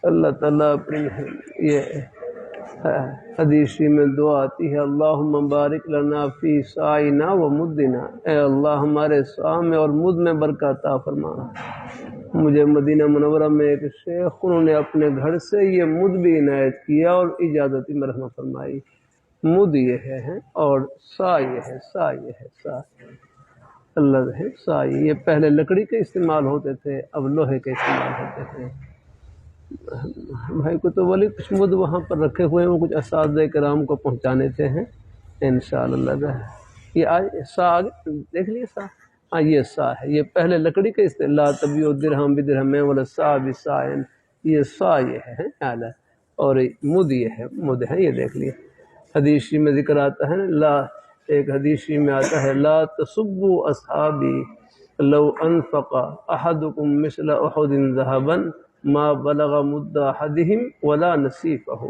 اللہ تعالیٰ اپنی یہ حدیث میں دعا آتی ہے، اللہم بارک لنا فی سعینا و مدنا، اے اللہ ہمارے سا میں اور مد میں برکت عطا فرما۔ مجھے مدینہ منورہ میں ایک شیخ، انہوں نے اپنے گھر سے یہ مد بھی عنایت کیا اور اجازت مرحمہ فرمائی۔ مد یہ ہے اور سا یہ ہے، سا یہ ہے، سا اللہ ہے سا۔ یہ پہلے لکڑی کے استعمال ہوتے تھے، اب لوہے کے استعمال ہوتے تھے۔ بھائی کو تو ولی کچھ مد وہاں پر رکھے ہوئے ہیں، وہ کچھ اساتذہ کرام کو پہنچانے تھے ہیں انشاءاللہ۔ یہ آج سا آگے دیکھ لیے سا، ہاں یہ سا ہے، یہ پہلے لکڑی کے استعمال تبیع درہم بدرہم ولا سا بسائن، یہ سا یہ ہے اعلیٰ، اور مد یہ ہے، مد ہے یہ دیکھ لیے۔ حدیثی میں ذکر آتا ہے لا، ایک حدیثی میں آتا ہے لا تسبوا اصحابی لو انفق احدکم مثل احد ذهبا ما بلغ مد احدهم ولا نصیفہ،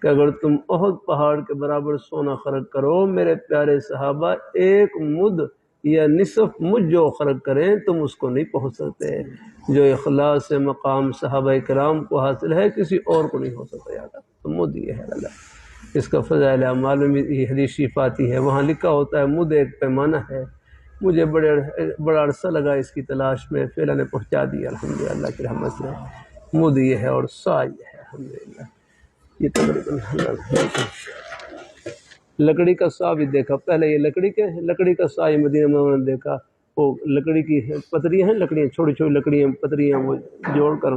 کہ اگر تم احد پہاڑ کے برابر سونا خرچ کرو میرے پیارے صحابہ، ایک مد یا نصف مجھ جو خرچ کریں تم اس کو نہیں پہنچ سکتے۔ جو اخلاص سے مقام صحابہ کرام کو حاصل ہے کسی اور کو نہیں ہو سکتا، یاد رکھو تو مد یہ ہے اللہ۔ اس کا فضائل اعمال میں بھی یہ حدیث شریف آتی ہے، وہاں لکھا ہوتا ہے مد ایک پیمانہ ہے۔ مجھے بڑا عرصہ لگا اس کی تلاش میں، پھر اللہ نے پہنچا دیا الحمدللہ اللہ کی رحمت سے۔ مد یہ ہے اور سا یہ ہے الحمدللہ۔ یہ تقریباً لکڑی کا سا بھی دیکھا، پہلے یہ لکڑی کا سا یہ مدینہ منورہ میں دیکھا، وہ لکڑی کی پتریاں ہیں، لکڑیاں چھوٹی چھوٹی لکڑیاں پتریاں وہ جوڑ کر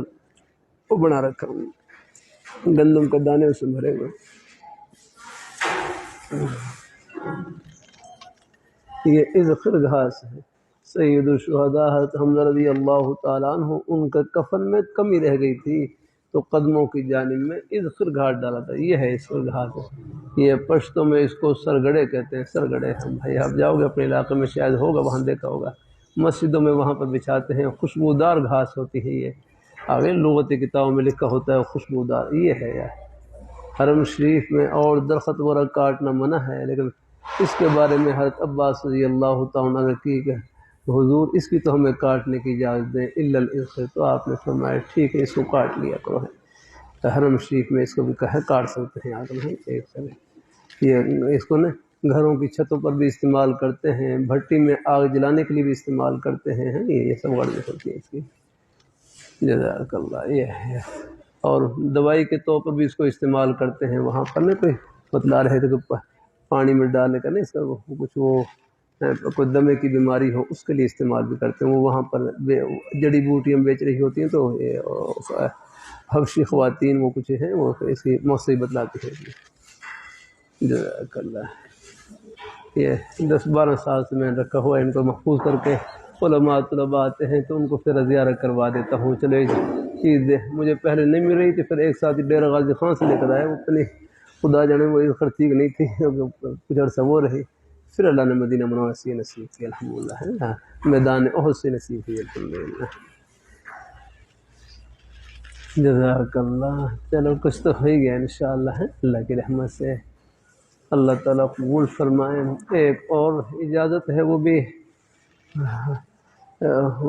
وہ بنا رکھا ہوں، گندم کے دانے اس میں بھرے ہوئے۔ یہ اذخر گھاس ہے، سید الشہداء حضرت حمزہ رضی اللہ تعالیٰ عنہ، ان کا کفن میں کمی رہ گئی تھی تو قدموں کی جانب میں اذخر گھاس ڈالا تھا، یہ ہے اذخر گھاس۔ یہ پشتوں میں اس کو سرگڑے کہتے ہیں، سرگڑے۔ بھائی آپ جاؤ گے اپنے علاقے میں شاید ہوگا، وہاں دیکھا ہوگا، مسجدوں میں وہاں پر بچھاتے ہیں، خوشبودار گھاس ہوتی ہے یہ، آگے لغتی کتابوں میں لکھا ہوتا ہے خوشبودار، یہ ہے یار۔ حرم شریف میں اور درخت وغیرہ کاٹنا منع ہے، لیکن اس کے بارے میں حضرت عباس رضی اللہ تعالیٰ عنہ کی کہ حضور اس کی تو ہمیں کاٹنے کی اجازت دیں الا الاذخر، تو آپ نے فرمایا ٹھیک ہے اس کو کاٹ لیا کرو۔ تو حرم شریف میں اس کو بھی کہا کاٹ سکتے ہیں آپ، ایک سمے یہ اس کو نا گھروں کی چھتوں پر بھی استعمال کرتے ہیں، بھٹی میں آگ جلانے کے لیے بھی استعمال کرتے ہیں، یہ سب ورزش ہوتی ہے اس کی۔ جزاک اللہ۔ یہ ہے اور دوائی کے طور پر بھی اس کو استعمال کرتے ہیں، وہاں پر نا کوئی بتلا رہے تھے کہ پانی میں ڈالنے کا نہیں، اس کا کچھ وہ کوئی دمے کی بیماری ہو اس کے لیے استعمال بھی کرتے ہیں، وہ وہاں پر جڑی بوٹیاں بیچ رہی ہوتی ہیں، تو حبشی خواتین وہ کچھ ہیں وہ اس کی موسیقی بتلاتی ہے۔ جزاک اللہ۔ یہ 10-12 سال سے میں رکھا ہوا ہے، ان کو محفوظ کر کے علماء طلباء آتے ہیں تو ان کو پھر زیارت کروا دیتا ہوں۔ چلے چیز دے مجھے پہلے نہیں مل رہی تھی، پھر ایک ساتھ ڈیرہ غازی خان سے لے کر آئے، وہ اتنی خدا جانے وہ ٹھیک نہیں تھی، کچھ عرصہ وہ رہی، پھر اللہ نے مدینہ منورہ سے نصیب کی الحمدللہ، ہے نا، میدان احد سے نصیب کی الحمدللہ۔ جزاک اللہ۔ چلو کچھ تو ہو ہی گیا انشاءاللہ، ہے اللہ کی رحمت سے، اللہ تعالیٰ قبول فرمائیں۔ ایک اور اجازت ہے، وہ بھی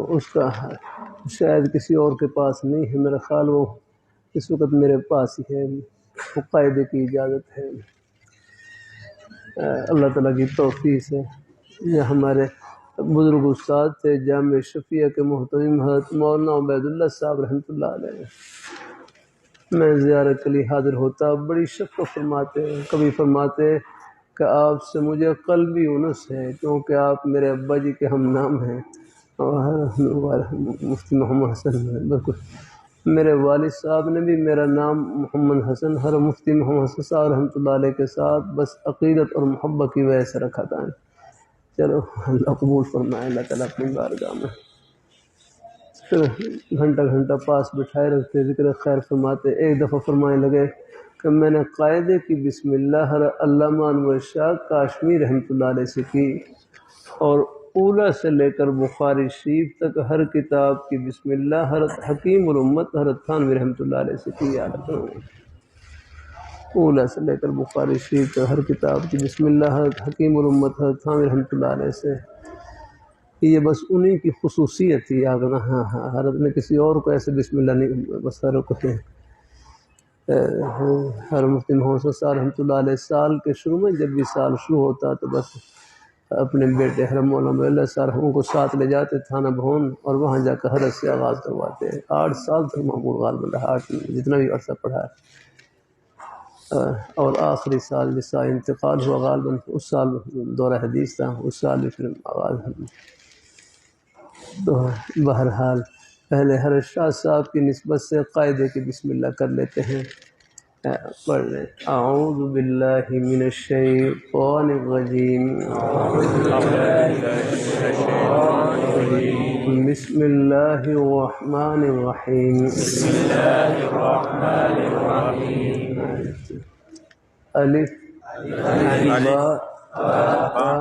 اس کا شاید کسی اور کے پاس نہیں ہے، میرا خیال وہ اس وقت میرے پاس ہی ہے، وہ قاعدے کی اجازت ہے، اللہ تعالیٰ کی توفیق سے۔ یہ ہمارے بزرگ استاد تھے جامع شفیع کے محتمم حضرت مولانا عبید اللہ صاحب رحمۃ اللہ علیہ، میں زیارت کے لیے حاضر ہوتا، بڑی شفقت فرماتے، کبھی فرماتے کہ آپ سے مجھے قلبی انس ہے کیونکہ آپ میرے ابا جی کے ہم نام ہیں، اور مفتی محمد حسن، بالکل میرے والد صاحب نے بھی میرا نام محمد حسن ہر مفتی محمد حسن صاحب رحمۃ اللہ علیہ کے ساتھ بس عقیدت اور محبت کی وجہ سے رکھا تھا۔ چلو اللہ قبول فرمائے، اللہ تعالیٰ اپنی بارگاہ میں پھر گھنٹہ گھنٹہ پاس بٹھائے رکھتے، ذکر خیر فرماتے۔ ایک دفعہ فرمانے لگے کہ میں نے قاعدے کی بسم اللہ علامہ انور شاہ کاشمی رحمۃ اللہ علیہ سے کی، اور اولا سے لے کر بخاری شریف تک ہر کتاب کی بسم اللہ حضرت حکیم الامت حضرت تھانوی رحمۃ اللہ علیہ سے کی، یاد رکھنا، اولا سے لے کر بخاری شریف تک ہر کتاب کی بسم اللہ حضرت حکیم الامت حضرت تھانوی رحمۃ اللہ علیہ سے۔ یہ بس انہی کی خصوصیت تھی. اگر ہاں حضرت نے کسی اور کو ایسے بسم اللہ نہیں، بس ہر کو ہر مفتی محمد صاحب رحمۃ اللہ علیہ سال کے شروع میں جب بھی سال شروع ہوتا تو بس اپنے بیٹے حرم مولانا اللہ صاحب ہم کو ساتھ لے جاتے تھانہ بھون اور وہاں جا کر حضرت سے آغاز کرواتے. 8 سال تک محمود غالب رہا، جتنا بھی عرصہ پڑھا ہے. اور آخری سال جس سال انتقال ہوا غالباً اس سال دورہ حدیث تھا، اس سال بھی پھر آغاز. تو بہرحال پہلے حضرت شاہ صاحب کی نسبت سے قاعدے کی بسم اللہ کر لیتے ہیں. پڑھ لیں. اعوذ باللہ من الشیطان الرجیم، بسم اللہ الرحمن الرحیم. الف با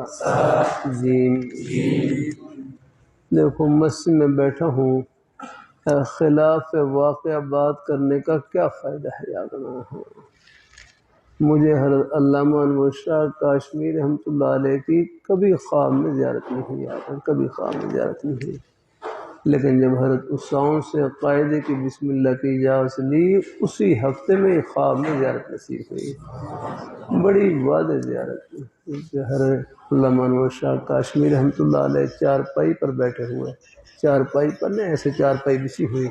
سا جیم. دیکھو مسجد میں بیٹھا ہوں، خلاف واقعہ بات کرنے کا کیا فائدہ ہے یاد رہنا ہے. مجھے حضرت علامہ انور شاہ کاشمیری رحمۃ اللہ علیہ کی کبھی خواب میں زیارت نہیں ہوئی، کبھی خواب میں زیارت نہیں ہوئی. لیکن جب حضرت اساؤں سے قاعدے کی بسم اللہ کی اجازت لی، اسی ہفتے میں خواب میں زیارت نصیب ہوئی. بڑی واضح زیارت. حضرت علامہ انور شاہ کاشمیری رحمۃ اللہ علیہ چارپائی پر بیٹھے ہوئے، چارپائی پر نہیں ایسے چارپائی بچھی ہوئی،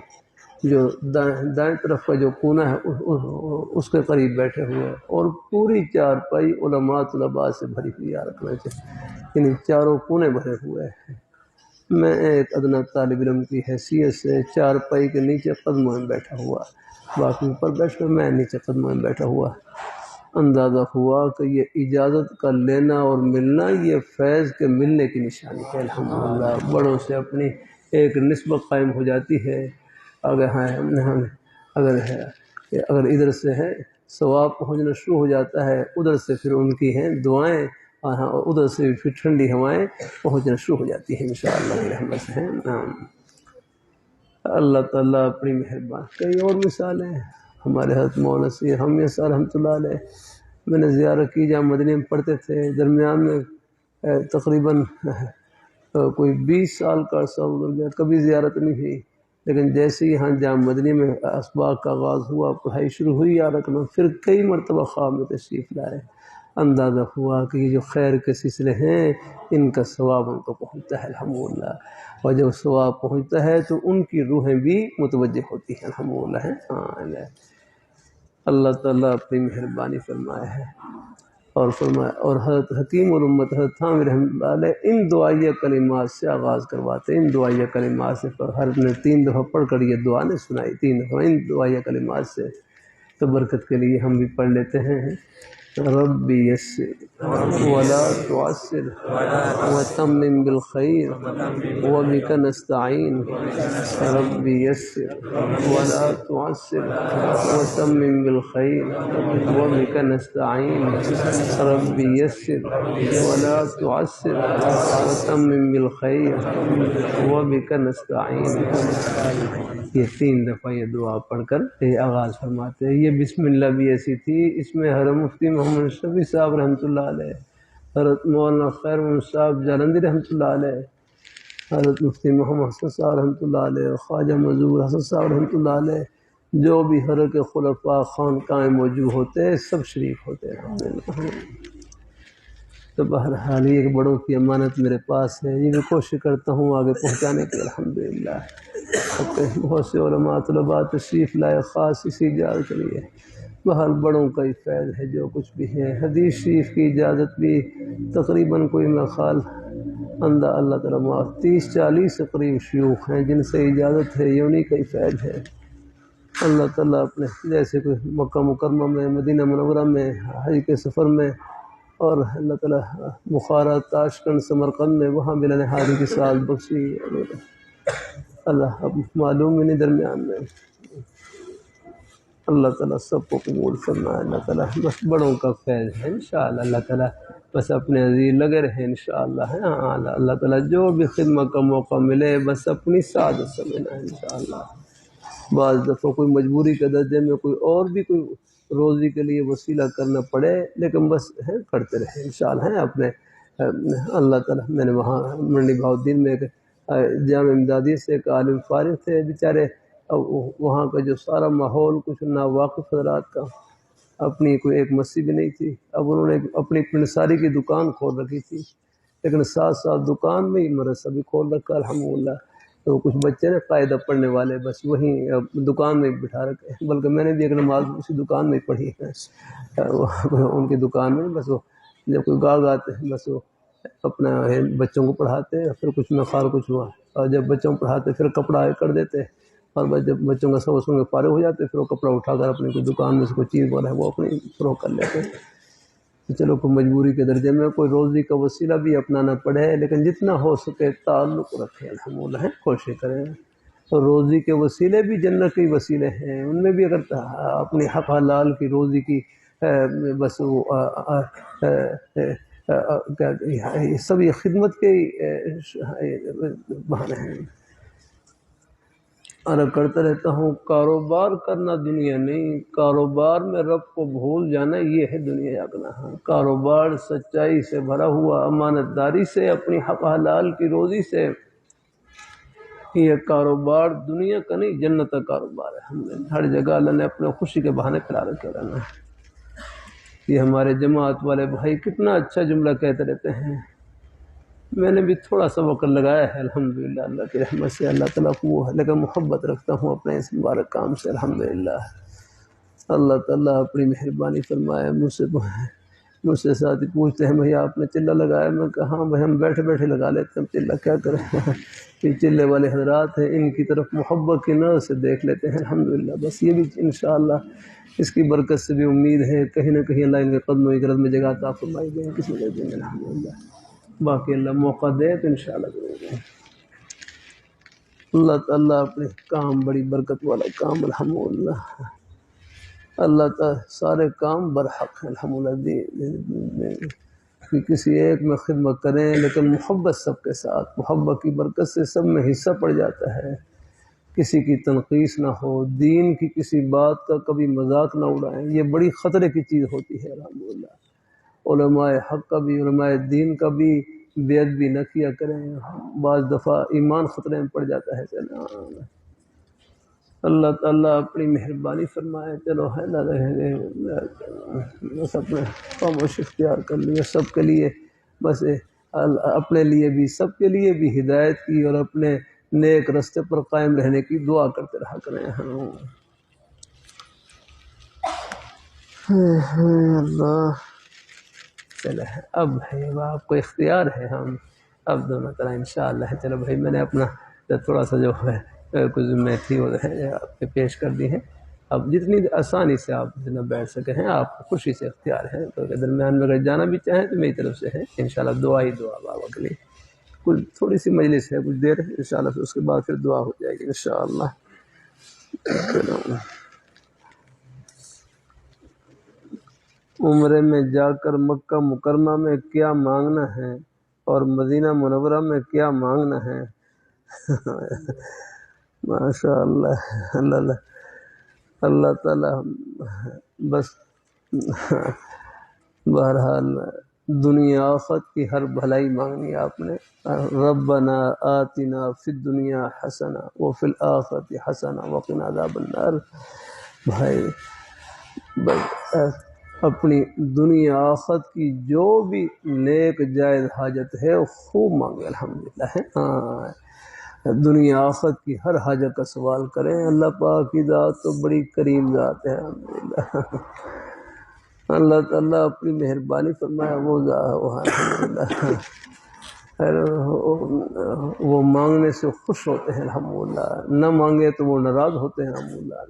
جو دائیں طرف کا جو کونا ہے اس کے قریب بیٹھے ہوئے، اور پوری چارپائی علماء طلباء سے بھری ہوئی یعنی چاروں کونے بھرے ہوئے ہیں. میں ایک ادنا طالب علم کی حیثیت سے چارپائی کے نیچے قدموں میں بیٹھا ہوا، باقی اوپر بیٹھ کر میں نیچے قدموں میں بیٹھا ہوا. اندازہ ہوا کہ یہ اجازت کا لینا اور ملنا یہ فیض کے ملنے کی نشانی ہے. الحمدللہ بڑوں سے اپنی ایک نسبت قائم ہو جاتی ہے. اگر ادھر سے ہے ثواب پہنچنا شروع ہو جاتا ہے، ادھر سے پھر ان کی ہیں دعائیں، اور ادھر سے پھر ٹھنڈی ہوائیں پہنچنا شروع ہو جاتی ہیں انشاءاللہ کی رحمت سے. اللہ تعالیٰ اپنی مہربان. کئی اور مثالیں ہیں. ہمارے حضرت مولانا سید حمیہ صاحب رحمۃ اللہ علیہ میں نے زیارت کی، جہاں مدنی میں پڑھتے تھے. درمیان میں تقریباً کوئی 20 سال کا عرصہ گزر گیا، کبھی زیارت نہیں ہوئی. لیکن جیسے ہی یہاں جامع مدنی میں اسباق کا آغاز ہوا، پڑھائی شروع ہوئی یا رکھنا، پھر کئی مرتبہ خواب میں تشریف لائے. اندازہ ہوا کہ یہ جو خیر کے سلسلے ہیں ان کا ثواب ان کو پہنچتا ہے الحمدللہ، اور جب ثواب پہنچتا ہے تو ان کی روحیں بھی متوجہ ہوتی ہیں الحمدللہ. اللہ تعالیٰ اپنی مہربانی فرمائے ہے اور فرمائے. اور حضرت حکیم الامت حضرت تھانوی رحمۃ اللہ علیہ ان دعائیہ کلمات سے آغاز کرواتے. ان دعائیہ کلمات سے حضرت نے 3 دفعہ پڑھ کر یہ دعا نے سنائی، 3 دفعہ ان دعائیہ کلمات سے. تو برکت کے لیے ہم بھی پڑھ لیتے ہیں. رب یسر ولا تعسر وتمم بالخیر وبک نستعین. رب یسر ولا تعسر وتمم بالخیر وبک نستعین. رب یسر ولا تعسر وتمم بالخیر وبک نستعین. یہ 3 دفعہ یہ دعا پڑھ کر یہ آغاز فرماتے ہیں. یہ بسم اللہ بھی ایسی تھی، اس میں حضرت مفتی محمد شفیع صاحب رحمۃ اللہ علیہ، حضرت مولانا خیر محمد صاحب جالندھی رحمۃ اللہ علیہ، حضرت مفتی محمد حسن صاحب رحمۃ اللہ علیہ، خواجہ منظور حسن صاحب رحمۃ اللہ علیہ، جو بھی حضرت کے خلفاء خانقاہیں موجود ہوتے سب شریک ہوتے ہیں. تو بہرحال یہ ایک بڑوں کی امانت میرے پاس ہے، یہ بھی کوشش کرتا ہوں آگے پہنچانے کی الحمدللہ. بہت سے علماء طلباء تشریف لائے خاص اسی اجازت کے لیے. بہرحال بڑوں کا ہی فیض ہے جو کچھ بھی ہے. حدیث شریف کی اجازت بھی تقریباً کوئی خیال اللہ تعالیٰ 30-40 قریب شیوخ ہیں جن سے اجازت ہے، یہ انہی کا ہی فیض ہے. اللہ تعالیٰ اپنے جیسے کوئی مکہ مکرمہ میں، مدینہ منورہ میں، حج کے سفر میں، اور اللہ تعالیٰ بخارا، تاشقند، سمرقند میں وہاں بلال حاضری کی سال بخشی. اللہ اب معلوم ہی نہیں درمیان میں. اللہ تعالیٰ سب کو قبول فرمائے. اللہ تعالیٰ بس بڑوں کا فیض ہے انشاءاللہ. اللہ تعالیٰ بس اپنے عزیز لگے رہے انشاءاللہ. اللہ تعالیٰ جو بھی خدمت کا موقع ملے بس اپنی سعادت سمجھنا ہے انشاءاللہ. بعض دفعہ کوئی مجبوری کے درجے میں کوئی اور بھی کوئی روزی کے لیے وسیلہ کرنا پڑے، لیکن بس کرتے رہے انشاءاللہ. اپنے اللہ تعالیٰ، میں نے وہاں منڈی بہاؤالدین میں ایک جامع امدادی سے ایک عالم فارغ تھے بیچارے، وہاں کا جو سارا ماحول کچھ ناواقف حضرات کا، اپنی کوئی ایک مسجد بھی نہیں تھی، اب انہوں نے اپنی پنساری کی دکان کھول رکھی تھی، لیکن ساتھ ساتھ دکان میں ہی مدرسہ بھی کھول رکھا الحمدللہ۔ تو کچھ بچے نے قاعدہ پڑھنے والے بس وہیں دکان میں بٹھا رکھے، بلکہ میں نے بھی ایک نماز اسی دکان میں پڑھی ہے، ان کی دکان میں، بس وہ جب کوئی گاہک آتے ہیں بس وہ اپنا بچوں کو پڑھاتے اور پھر کچھ نفار کچھ ہوا، اور جب بچوں کو پڑھاتے پھر کپڑا کر دیتے، اور بس جب بچوں کا سب سن کے فارغ ہو جاتے پھر وہ کپڑا اٹھا کر اپنی کوئی دکان میں سے کوئی چیز بنا ہے وہ اپنی فروخت کر لیتے۔ چلو کوئی مجبوری کے درجے میں کوئی روزی کا وسیلہ بھی اپنانا پڑے، لیکن جتنا ہو سکے تعلق رکھیں الحمدللہ، کوشش کریں۔ تو روزی کے وسیلے بھی جنت کے وسیلے ہیں، ان میں بھی اگر اپنی حق حلال کی روزی کی بس وہ یہ سب یہ خدمت کے بہانے ہیں۔ عرض کرتا رہتا ہوں، کاروبار کرنا دنیا نہیں، کاروبار میں رب کو بھول جانا یہ ہے دنیا جاگنا۔ کاروبار سچائی سے بھرا ہوا، امانت داری سے، اپنی حق حلال کی روزی سے، یہ کاروبار دنیا کا نہیں جنت کا کاروبار ہے۔ ہم نے ہر جگہ اللہ نے اپنے خوشی کے بہانے پھیلا رکھے رہنا ہے۔ یہ ہمارے جماعت والے بھائی کتنا اچھا جملہ کہتے رہتے ہیں، میں نے بھی تھوڑا سا وقت لگایا ہے الحمدللہ، اللہ کی رحمت سے، اللہ تعالیٰ کو وہ ہے، لیکن محبت رکھتا ہوں اپنے اس مبارک کام سے الحمدللہ۔ اللہ تعالیٰ اپنی مہربانی فرمائے۔ مجھ سے ساتھی پوچھتے ہیں بھئی آپ نے چلہ لگایا؟ میں کہا ہاں بھائی، ہم بیٹھے بیٹھے لگا لیتے ہیں چلہ، کیا کریں؟ یہ چلے والے حضرات ہیں، ان کی طرف محبت کی نظر سے دیکھ لیتے ہیں الحمدللہ۔ بس یہ بھی انشاءاللہ اس کی برکت سے بھی امید ہے کہیں نہ کہیں اللہ ان کے قدم و اکرت میں جگہ عطا فرمائی دیں کسی نہ کسی میں الحمدللہ۔ باقی اللہ موقع دے تو انشاءاللہ ضرور دیں۔ اللہ تعالیٰ اپنے کام بڑی برکت والا کام الحمدللہ، اللہ تعالیٰ سارے کام برحق ہیں الحمدللہ، کہ کسی ایک میں خدمت کریں لیکن محبت سب کے ساتھ، محبت کی برکت سے سب میں حصہ پڑ جاتا ہے، کسی کی تنقیص نہ ہو، دین کی کسی بات کا کبھی مذاق نہ اڑائیں، یہ بڑی خطرے کی چیز ہوتی ہے الحمدللہ۔ علماء حق کا بھی، علماء دین کا بھی بے ادبی نہ کیا کریں، بعض دفعہ ایمان خطرے میں پڑ جاتا ہے۔ اللہ تعالیٰ اپنی مہربانی فرمائے۔ چلو ہے نہ بس اپنے خاموش اختیار کر لیے سب کے لیے، بس اپنے لیے بھی سب کے لیے بھی ہدایت کی اور اپنے نیک رستے پر قائم رہنے کی دعا کرتے رہا کریں۔ اللہ چلے اب ہے آپ کو اختیار ہے، ہم اب دونوں طرح انشاءاللہ ہے۔ چلو بھائی، میں نے اپنا تھوڑا سا جو ہے کچھ ذمہ تھی وہ ہے آپ کے پیش کر دی ہیں، اب جتنی آسانی سے آپ جتنا بیٹھ سکے ہیں، آپ کو خوشی سے اختیار ہے، تو درمیان میں اگر جانا بھی چاہیں تو میری طرف سے ہے انشاءاللہ، دعا ہی دعا بابا کے لیے، کچھ تھوڑی سی مجلس ہے کچھ دیر انشاءاللہ، پھر اس کے بعد پھر دعا ہو جائے گی انشاءاللہ۔ عمرے میں جا کر مکہ مکرمہ میں کیا مانگنا ہے اور مدینہ منورہ میں کیا مانگنا ہے؟ ماشاء اللہ، اللہ تعالیٰ بس بہرحال دنیا آخرت کی ہر بھلائی مانگنی آپ نے۔ ربنا آتنا فی الدنیا حسنہ وفی الآخرۃ حسنہ وقنا عذاب النار۔ بھائی بس اپنی دنیا آخرت کی جو بھی نیک جائز حاجت ہے وہ خوب مانگے الحمدللہ ہے۔ دنیا آخرت کی ہر حاجت کا سوال کریں، اللہ پاک کی ذات تو بڑی کریم ذات ہے الحمدللہ۔ اللہ تعالیٰ اپنی مہربانی فرمایا، وہ الحمدللہ وہ مانگنے سے خوش ہوتے ہیں الحمدللہ، نہ مانگے تو وہ ناراض ہوتے ہیں الحمدللہ۔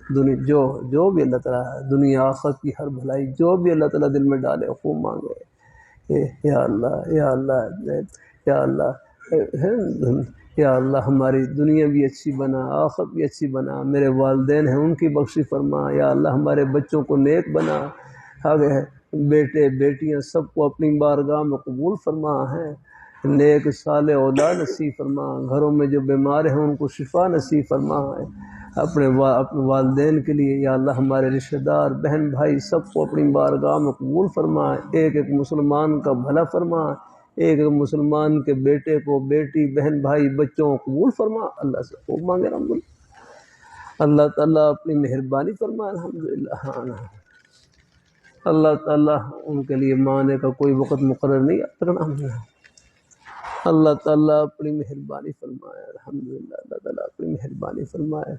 جو بھی اللہ تعالیٰ دنیا آخرت کی ہر بھلائی جو بھی اللہ تعالیٰ دل میں ڈالے خوب مانگے، یا اللہ یا اللہ یا اللہ، یا اللہ ہماری دنیا بھی اچھی بنا، آخرت بھی اچھی بنا، میرے والدین ہیں ان کی بخشی فرما، یا اللہ ہمارے بچوں کو نیک بنا، آگے بیٹے بیٹیاں سب کو اپنی بارگاہ میں قبول فرما ہے، نیک صالح اولاد نصیب فرما، گھروں میں جو بیمار ہیں ان کو شفا نصیب فرما ہے، اپنے والدین کے لیے یا اللہ ہمارے رشتہ دار بہن بھائی سب کو اپنی بارگاہ میں قبول فرما، ایک ایک مسلمان کا بھلا فرما، ایک ایک مسلمان کے بیٹے کو بیٹی بہن بھائی بچوں کو قبول فرما، اللہ سے خوب مانگے الحمدللہ۔ اللہ تعالیٰ اپنی مہربانی فرما الحمدللہ۔ ہاں اللہ تعالیٰ ان کے لیے مانگنے کا کوئی وقت مقرر نہیں کرنا، اللہ تعالیٰ اپنی مہربانی فرمائے الحمدللہ، اللہ تعالیٰ اپنی مہربانی فرمائے۔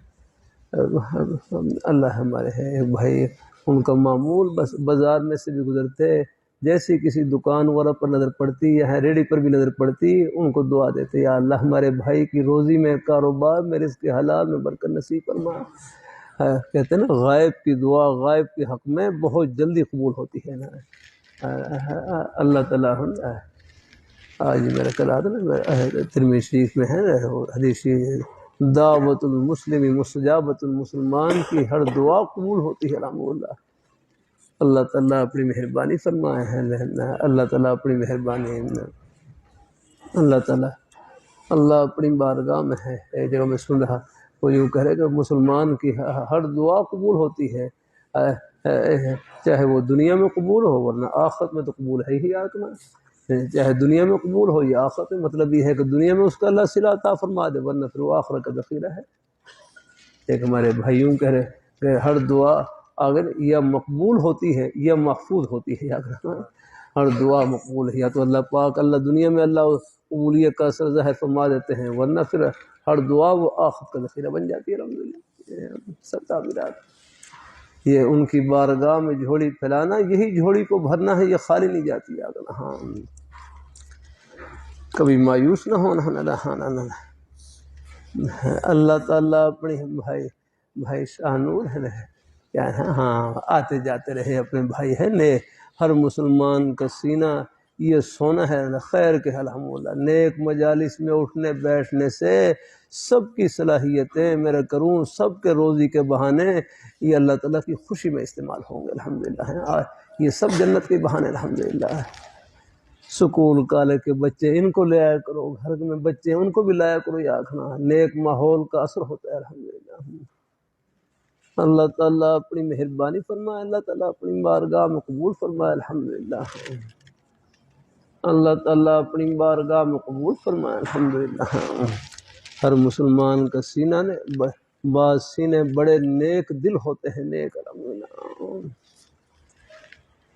اللہ ہمارے ہے ایک بھائی، ان کا معمول بس بازار میں سے بھی گزرتے، جیسی کسی دکان وغیرہ پر نظر پڑتی یا ریڑھی پر بھی نظر پڑتی ان کو دعا دیتے، یا اللہ ہمارے بھائی کی روزی میں کاروبار میں رزق حلال میں برکت نصیب فرما۔ کہتے ہیں نا غائب کی دعا غائب کے حق میں بہت جلدی قبول ہوتی ہے نا۔ اللہ تعالیٰ آج میرا کلا تھا نا ترمذی شریف میں ہے حدیث دعوت المسلم مستجابت، المسلمان کی ہر دعا قبول ہوتی ہے الحمدللہ۔ اللہ تعالیٰ اپنی مہربانی فرمائے ہیں، اللہ تعالیٰ اپنی مہربانی، اللہ تعالیٰ اللہ اپنی بارگاہ میں ہے۔ ایک جگہ میں سن رہا وہ یوں کہہ رہے کہ مسلمان کی ہر دعا قبول ہوتی ہے، چاہے وہ دنیا میں قبول ہو ورنہ آخرت میں تو قبول ہے ہی آتما، چاہے دنیا میں قبول ہو یا آخرت میں، مطلب یہ ہے کہ دنیا میں اس کا اللہ صلہ عطا فرما دے ورنہ پھر وہ آخرت کا ذخیرہ ہے۔ ایک ہمارے بھائیوں کہہ رہے کہ ہر دعا اگر یا مقبول ہوتی ہے یا محفوظ ہوتی ہے، ہر دعا مقبول ہے، یا تو اللہ پاک اللہ دنیا میں اللہ قبولیت کا اثر ظاہر فرما دیتے ہیں ورنہ پھر ہر دعا وہ آخرت کا ذخیرہ بن جاتی ہے الحمدللہ۔ سب تعبیرات یہ ان کی بارگاہ میں جھولی پھیلانا، یہی جھولی کو بھرنا ہے، یہ خالی نہیں جاتی ہے۔ ہاں کبھی مایوس نہ ہونا۔ اللہ تعالیٰ اپنے بھائی شاہ نور ہے کیا ہے، ہاں آتے جاتے رہے اپنے بھائی ہے نیک، ہر مسلمان کا سینہ یہ سونا ہے خیر کے الحمدللہ۔ نیک مجالس میں اٹھنے بیٹھنے سے سب کی صلاحیتیں میرا کروں، سب کے روزی کے بہانے یہ اللہ تعالیٰ کی خوشی میں استعمال ہوں گے الحمدللہ۔ یہ سب جنت کے بہانے الحمدللہ۔ سکول کالج کے بچے ان کو لے آیا کرو، گھر میں بچے ان کو بھی لایا کرو، یا رکھنا نیک ماحول کا اثر ہوتا ہے الحمدللہ۔ اللہ تعالیٰ اپنی مہربانی فرمائے، اللہ تعالیٰ اپنی بارگاہ میں قبول فرمائے الحمدللہ۔ اللہ تعالیٰ اپنی بارگاہ میں قبول فرمائے الحمدللہ۔ ہر مسلمان کا سینہ نے بعض سینے بڑے نیک دل ہوتے ہیں، نیک الحمدللہ۔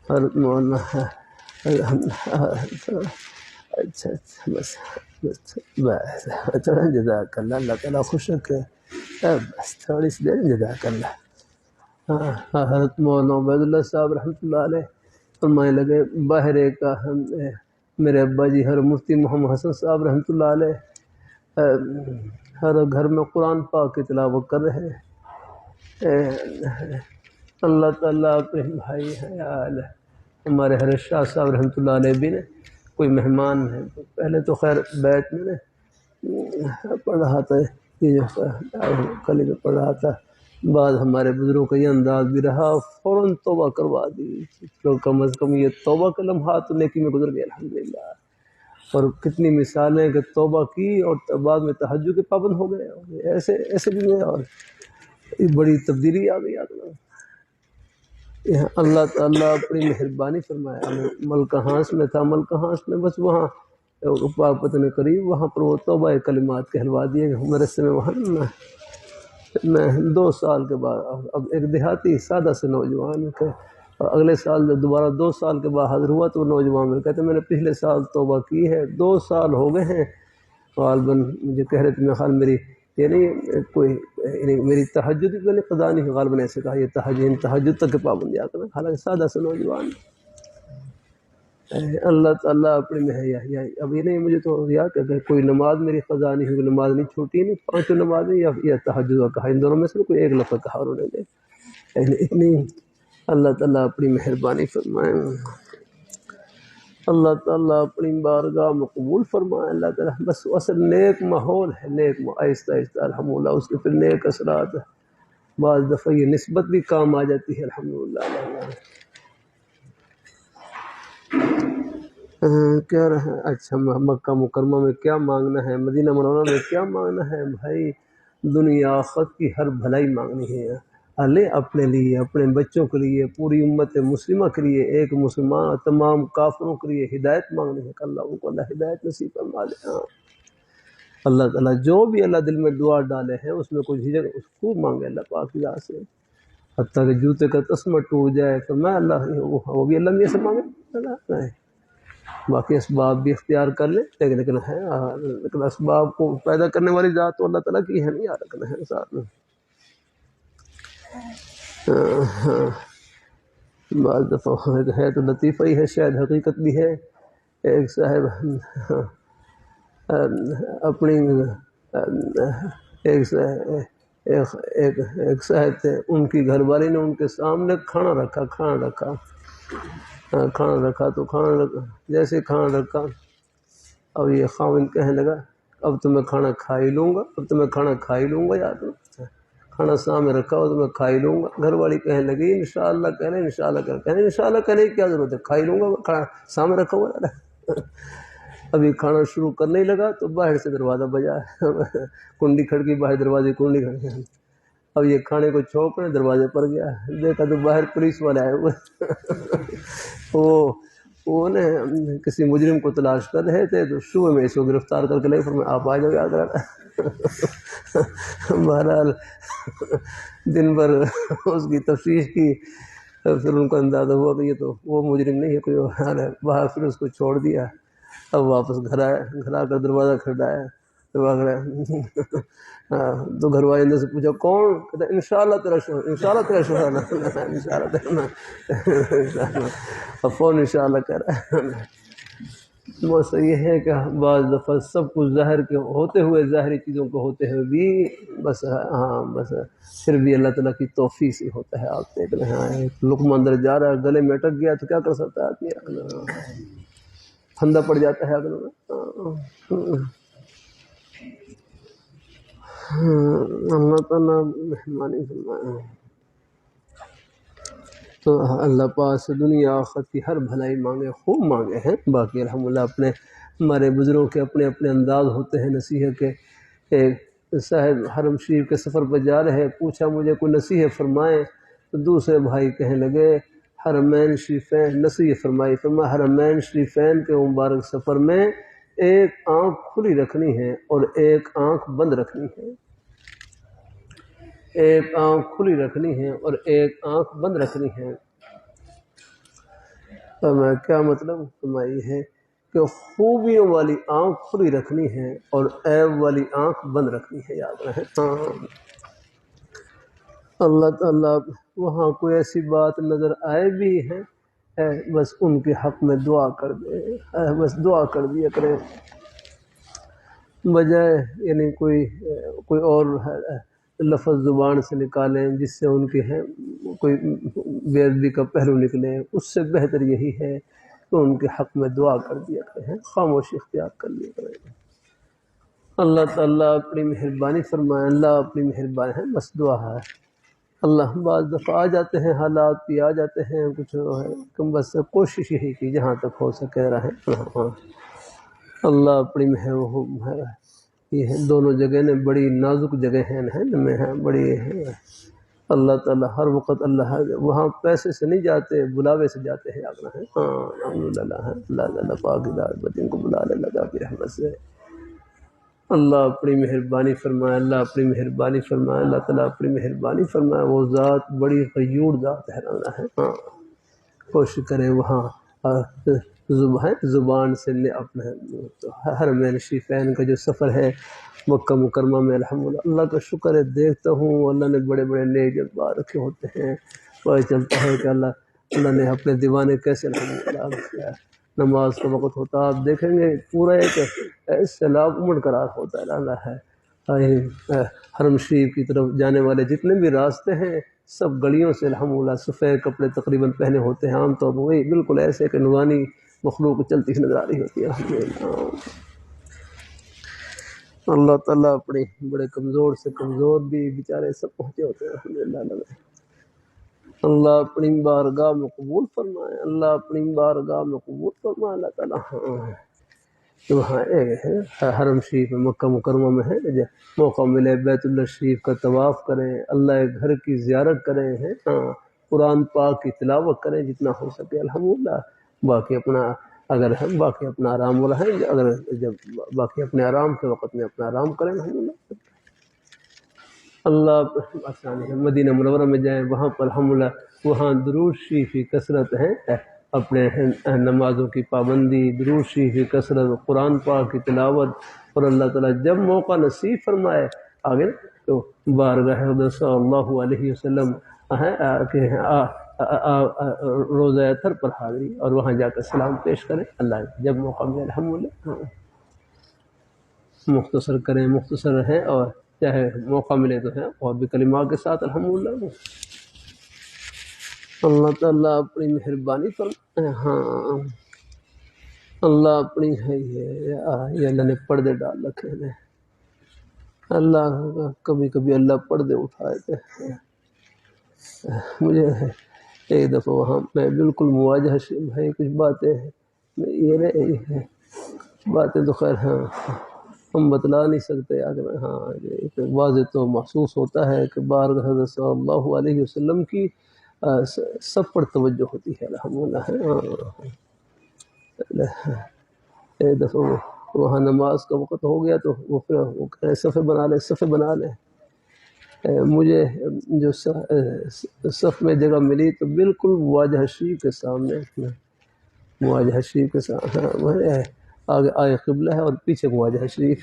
ہر مولانا اچھا بس جزاک اللہ، اللہ تعالیٰ خوش رکھے، بس تھوڑی سی دیر جزاک اللہ۔ حضرت مولانا عبید اللہ صاحب رحمۃ اللہ علیہ فرمانے لگے باہرے کا میرے ابا جی ہر مفتی محمد حسن صاحب رحمۃ اللہ علیہ ہر گھر میں قرآن پاک کی تلاوت کر رہے ہیں۔ اللہ تعالیٰ اپنے بھائی ہیں ہمارے حضرت شاہ صاحب رحمۃ اللہ علیہ بھی نے کوئی مہمان ہے، تو پہلے تو خیر بیت میں نے پڑھ رہا تھا، یہ کلی میں پڑھ رہا تھا، بعض ہمارے بزرگوں کا یہ انداز بھی رہا فوراً توبہ کروا دی، تو کم از کم یہ توبہ کے لمحات نیکی میں گزر گئے الحمدللہ۔ اور کتنی مثالیں کہ توبہ کی اور بعد میں تہجد کے پابند ہو گئے، ایسے بھی ہوئے، اور یہ بڑی تبدیلی آ گئی آدمی۔ اللہ تعالیٰ اپنی مہربانی فرمایا۔ ملکہ ہانس میں تھا، ملکہ ہانس میں بس وہاں پاکپتن قریب وہاں پر وہ توبہ کلمات کہلوا دیے مدرسے میں، وہاں میں 2 سال کے بعد اب ایک دیہاتی سادہ سے نوجوان کے، اور اگلے سال جب دوبارہ 2 سال کے بعد حاضر ہوا تو وہ نوجوان میں کہتے میں نے پچھلے سال توبہ کی ہے، 2 سال ہو گئے ہیں، غالباً مجھے کہہ رہے تھے میرا خیال میری یہ نہیں کوئی یعنی میری تہجد کی قضا نہیں، غالباً ایسے کہا یہ تہجد تک کے پابندی آتا ہے، حالانکہ سادہ سے نوجوان۔ اللہ تعالیٰ اپنے میں ہے، اب یہ نہیں مجھے تو یاد کہ کوئی نماز میری قضا نہیں ہوئی، نماز نہیں چھوٹی، نہیں 5 نمازیں یا تہجد کا کہا، ان دونوں میں سے کوئی ایک لفظ کہا انہوں نے، اتنی اللہ تعالیٰ اپنی مہربانی فرمائے، اللہ تعالیٰ اپنی بارگاہ میں قبول فرمائے، اللہ تعالیٰ بس اصل نیک ماحول ہے، نیک آہستہ آہستہ الحمدللہ اس کے پھر نیک اثرات، بعض دفعہ یہ نسبت بھی کام آ جاتی ہے الحمدللہ۔ کیا رہا اچھا مکہ مکرمہ میں کیا مانگنا ہے، مدینہ منورہ میں کیا مانگنا ہے بھائی، دنیا آخرت کی ہر بھلائی مانگنی ہے، اللہ اپنے لیے، اپنے بچوں کے لیے، پوری امت مسلمہ کے لیے، ایک مسلمان اور تمام کافروں کے لیے ہدایت مانگنی ہے کہ اللہ ان کو اللہ ہدایت نصیب فرما دے۔ ہاں اللہ تعالیٰ جو بھی اللہ دل میں دعا ڈالے ہیں اس میں کچھ ہجر اس کو مانگے اللہ پاک کی ذات سے، حتیٰ کہ جوتے کا تسمہ ٹوٹ جائے تو میں اللہ وہ بھی اللہ میں سے مانگے اللہ نہیں، باقی اسباب بھی اختیار کر لیں لیکن ہے لیکن اسباب کو پیدا کرنے والی ذات تو اللہ تعالیٰ کی ہے نہیں، یاد رکھنا ہے ساتھ میں۔ بعض دفعہ ہے تو لطیفہ ہی ہے، شاید حقیقت بھی ہے۔ ایک صاحب اپنی ایک صاحب تھے، ان کی گھر والی نے ان کے سامنے کھانا رکھا تو جیسے کھانا رکھا، اب یہ خاوند کہنے لگا اب تو میں کھانا کھا ہی لوں گا، یاد کھانا سامنے رکھا ہو تو میں کھا ہی لوں گا۔ گھر والی کہنے لگی انشاءاللہ کہنے کی کیا ضرورت ہے، کھا ہی لوں گا، کھانا سامنے رکھا ہوا۔ ابھی کھانا شروع کرنے ہی لگا تو باہر سے دروازہ بجا، کنڈی کھڑکی، باہر دروازے کنڈی کھڑکی۔ اب یہ کھانے کو چھوپنے دروازے پر گیا، دیکھا تو باہر پولیس والے آئے ہوئے، وہ نے کسی مجرم کو تلاش کر رہے تھے تو صبح میں اس کو گرفتار کر کے لے پھر میں آپ آ جاؤ یاد رہا۔ بہرحال دن بھر اس کی تفتیش کی، پھر ان کو اندازہ ہوا کہ یہ تو وہ مجرم نہیں ہے، کوئی اور ہے، باہر پھر اس کو چھوڑ دیا۔ اب واپس گھر آ کر دروازہ کھڑکایا تو گھر والے نے سے پوچھا کون؟ کہتا انشاءاللہ تیرا شوہر اب فون انشاءاللہ کہہ رہا ہے۔ بس یہ ہے کہ بعض دفعہ سب کچھ ظاہر کے ہوتے ہوئے، ظاہری چیزوں کو ہوتے ہوئے بھی بس پھر بھی اللہ تعالیٰ کی توفیق سے ہوتا ہے۔ آپ دیکھ رہے ہیں لقمہ اندر جا رہا ہے، گلے میں اٹک گیا تو کیا کر سکتا ہے آدمی، پھندا پڑ جاتا ہے اگلے میں۔ اللہ تعالیٰ مہربانی فرمائے تو اللہ پاک سے دنیا آخرت کی ہر بھلائی مانگے، خوب مانگے ہیں۔ باقی الحمدللہ ہمارے بزرگوں کے اپنے اپنے انداز ہوتے ہیں نصیحت کے۔ ایک صاحب حرم شریف کے سفر پر جا رہے، پوچھا مجھے کوئی نصیحت فرمائیں، تو دوسرے بھائی کہنے لگے حرمین شریفین نصیحت فرمائی، حرمین شریفین کے مبارک سفر میں ایک آنکھ کھلی رکھنی ہے اور ایک آنکھ بند رکھنی ہے، ایک آنکھ کھلی رکھنی ہے اور ایک آنکھ بند رکھنی ہے۔ فرمایا کیا مطلب؟ فرمائی ہے کہ خوبیوں والی آنکھ کھلی رکھنی ہے اور عیب والی آنکھ بند رکھنی ہے، یاد رہے۔ اللہ تعالیٰ وہاں کوئی ایسی بات نظر آئے بھی ہے بس ان کے حق میں دعا کر دے، بس دعا کر دیا کرے، بجائے یعنی کوئی اور لفظ زبان سے نکالیں جس سے ان کے کوئی بے ادبی کا پہلو نکلے، اس سے بہتر یہی ہے کہ ان کے حق میں دعا کر دیا کریں، خاموشی اختیار کر لیا کریں۔ اللہ تعالیٰ اپنی مہربانی فرمائے، اللہ اپنی مہربانی ہے، بس دعا ہے۔ اللہ بعض دفعہ آ جاتے ہیں، حالات بھی آ جاتے ہیں، کچھ کہ بس کوشش یہی کی جہاں تک ہو سکے رہیں۔ اللہ اپنی یہ دونوں جگہ نے بڑی نازک جگہ ہیں بڑی، اللہ تعالیٰ ہر وقت اللہ وہاں پیسے سے نہیں جاتے، بلاوے سے جاتے ہیں، یاد رہیں۔ الحمدللہ اللہ پاک بدین کو بلا لے لگا کی رحمت سے۔ اللہ اپنی مہربانی فرمائے، اللہ اپنی مہربانی فرمائے، اللہ تعالیٰ اپنی مہربانی فرمائے۔ وہ ذات بڑی غیور ذات ہے، کوشش کریں وہاں زبان سے لے اپنے حرمین شریفین کا جو سفر ہے مکہ مکرمہ میں، الحمدللہ اللہ کا شکر ہے، دیکھتا ہوں اللہ نے بڑے بڑے نیک جذبات رکھے ہوتے ہیں، پتہ چلتا ہے کہ اللہ نے اپنے دیوانے کیسے الحمدللہ کیا۔ نماز کا وقت ہوتا آپ دیکھیں گے پورا ایک سیلاب امڑ کر ہوتا ہے، اللہ ہے حرم شریف کی طرف جانے والے جتنے بھی راستے ہیں سب گلیوں سے الحمدللہ سفید کپڑے تقریباً پہنے ہوتے ہیں، عام طور پر وہی بالکل ایسے کہ نورانی مخلوق چلتی نظر آ رہی ہوتی ہے الحمدللہ۔ اللہ تعالیٰ اپنے بڑے کمزور سے کمزور بھی بیچارے سب پہنچے ہوتے ہیں الحمدللہ۔ اللہ اپنی بارگاہ میں قبول فرمائے، اللہ اپنی بارگاہ میں قبول فرمائے، اللہ تعالیٰ تو وہاں ایک ہے حرم شریف میں، مکہ مکرمہ میں ہے، موقع ملے بیت اللہ شریف کا طواف کریں، اللہ کے گھر کی زیارت کریں، ہاں قرآن پاک کی تلاوت کریں جتنا ہو سکے الحمدللہ۔ باقی اپنا اگر ہم باقی اپنا آرام رہیں، اگر جب باقی اپنے آرام کے وقت میں اپنا آرام کریں الحمدللہ۔ اللہ آسانی ہے، مدینہ منورہ میں جائیں، وہاں پر الحمدللہ وہاں درود شریف کی کثرت ہے، اپنے نمازوں کی پابندی، درود شریف کی کثرت، قرآن پاک کی تلاوت، اور اللہ تعالیٰ جب موقع نصیب فرمائے آگے تو بارگاہ حضرت صلی اللہ علیہ وسلم روزہ اطہر پر حاضری، اور وہاں جا کر سلام پیش کریں اللہ جب موقع ملے الحمدللہ۔ مختصر کریں، مختصر رہیں، اور چاہے موقع ملے تو ہے اور بھی کلمات کے ساتھ الحمدللہ۔ اللہ تعالیٰ اپنی مہربانی فرمائے، ہاں اللہ اپنی ہے یہ اللہ نے پردے ڈال رکھے ہیں، اللہ کبھی کبھی اللہ پردے اٹھائے تھے۔ مجھے ایک دفعہ وہاں میں بالکل مواجہ بھائی کچھ باتیں یہ رہی ہے، باتیں تو خیر ہاں ہم بتلا نہیں سکتے، اگر ہاں واضح تو محسوس ہوتا ہے کہ بارگاہ حضرت صلی اللہ علیہ وسلم کی سب پر توجہ ہوتی ہے الحمدللہ۔ ایک دفعہ وہاں نماز کا وقت ہو گیا تو وہ پھر وہ کہہ رہے صفے بنا لیں، صفے بنا لیں۔ مجھے جو صف میں جگہ ملی تو بالکل مواجہ شریف کے سامنے، مواجہ شریف کے سامنے آگے آئے قبلہ ہے اور پیچھے مواجہ شریف۔